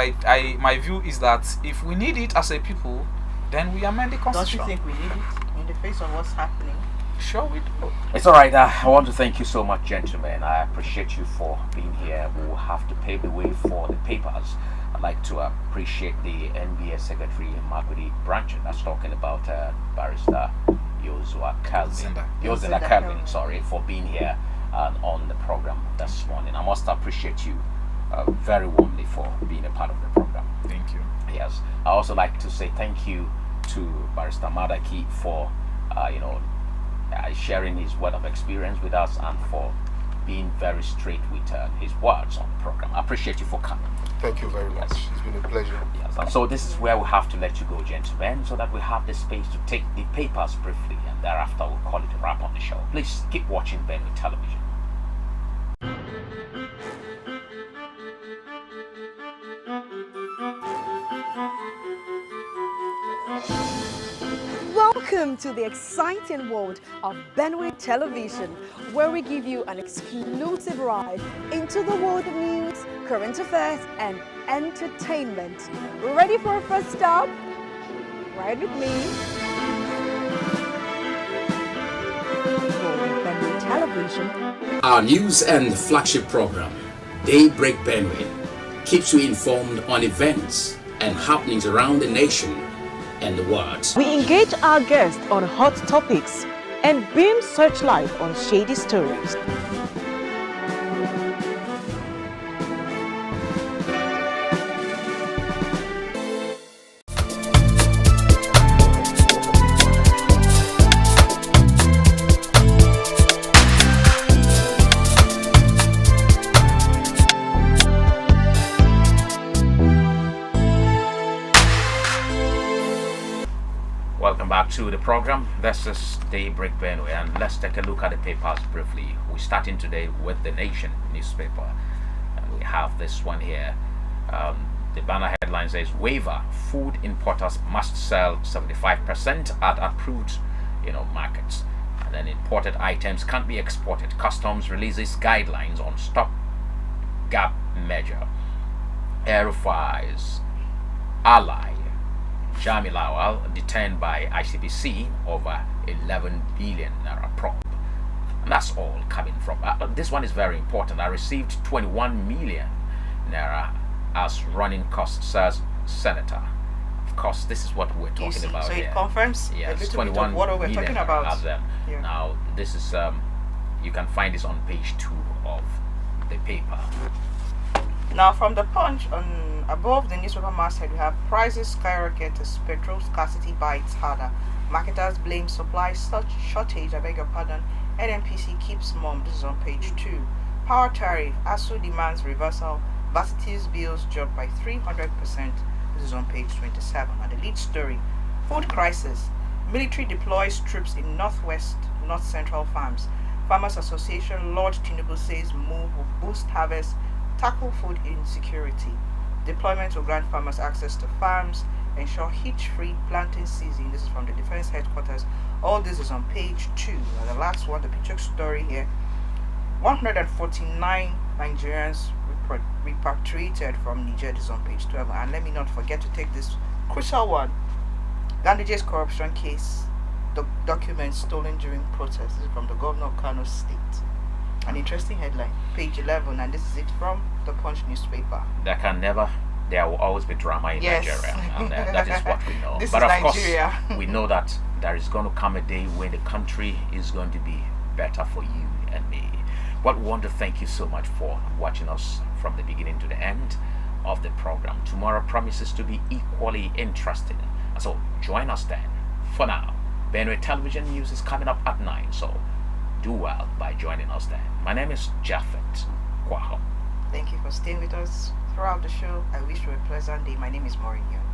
my view is that if we need it as a people, then we amend the constitution. Don't you think we need it in the face of what's happening? Sure we do. It's all right. I want to thank you so much, gentlemen. I appreciate you for being here. We will have to pave the way for the papers. I'd like to appreciate the NBA Secretary Magudi Branch that's talking about Barrister Yosua Calvin, sorry, for being here on the program this morning. I must appreciate you very warmly for being a part of the program. Thank you. Yes. I also like to say thank you to Barrister Madaki for sharing his word of experience with us and for being very straight with his words on the program. I appreciate you for coming. Thank you very much. It's been a pleasure. Yes, and so this is where we have to let you go, gentlemen, so that we have the space to take the papers briefly, and thereafter we'll call it a wrap on the show. Please keep watching Benue Television. Welcome to the exciting world of Benue Television, where we give you an exclusive ride into the world of news, current affairs, and entertainment. Ready for a first stop? Ride with me. Benue Television. Our news and flagship program, Daybreak Benue, keeps you informed on events and happenings around the nation and the world. We engage our guests on hot topics and beam searchlight on shady stories. Welcome back to the program. This is Daybreak Benue, and let's take a look at the papers briefly. We're starting today with the Nation newspaper, and we have this one here. The banner headline says, "Waiver: Food importers must sell 75% at approved, markets." then imported items can't be exported. Customs releases guidelines on stop gap measure. Aerofiles ally Jami Lawal detained by ICPC over 11 billion naira probe. And that's all coming from. This one is very important. I received 21 million naira as running costs, says Senator. Of course, this is what we're talking about so here. it confirms yes, a little 21 bit of what we're talking about. As them. Yeah. Now, this is you can find this on page 2 of the paper. Now, from the Punch, on above the newspaper masthead, we have prices skyrocket as petrol scarcity bites harder. Marketers blame supply shortage. I beg your pardon. NNPC keeps mum. This is on page 2. Power tariff. ASU demands reversal. Varsities bills dropped by 300%. This is on page 27. And the lead story: food crisis. Military deploys troops in north central farms. Farmers Association Lord Tinubu says move will boost harvest, tackle food insecurity. Deployment will grant farmers access to farms, ensure hitch-free planting season. This is from the Defense Headquarters. All this is on page 2. And the last one, the picture story here: 149 Nigerians repatriated from Niger. This is on page 12. And let me not forget to take this crucial one: Ganduje's corruption case, documents stolen during protests. This is from the governor of Kano State. An interesting headline, page 11, and this is it from the Punch newspaper. There will always be drama in Nigeria, and that is what we know. This but is of Nigeria. course, we know that there is going to come a day when the country is going to be better for you and me. But we want to thank you so much for watching us from the beginning to the end of the program. Tomorrow promises to be equally interesting, and so join us then. For now, Benue Television News is coming up at 9, so do well by joining us then. My name is Japhet Kwaho. Thank you for staying with us throughout the show. I wish you a pleasant day. My name is Maureen Young.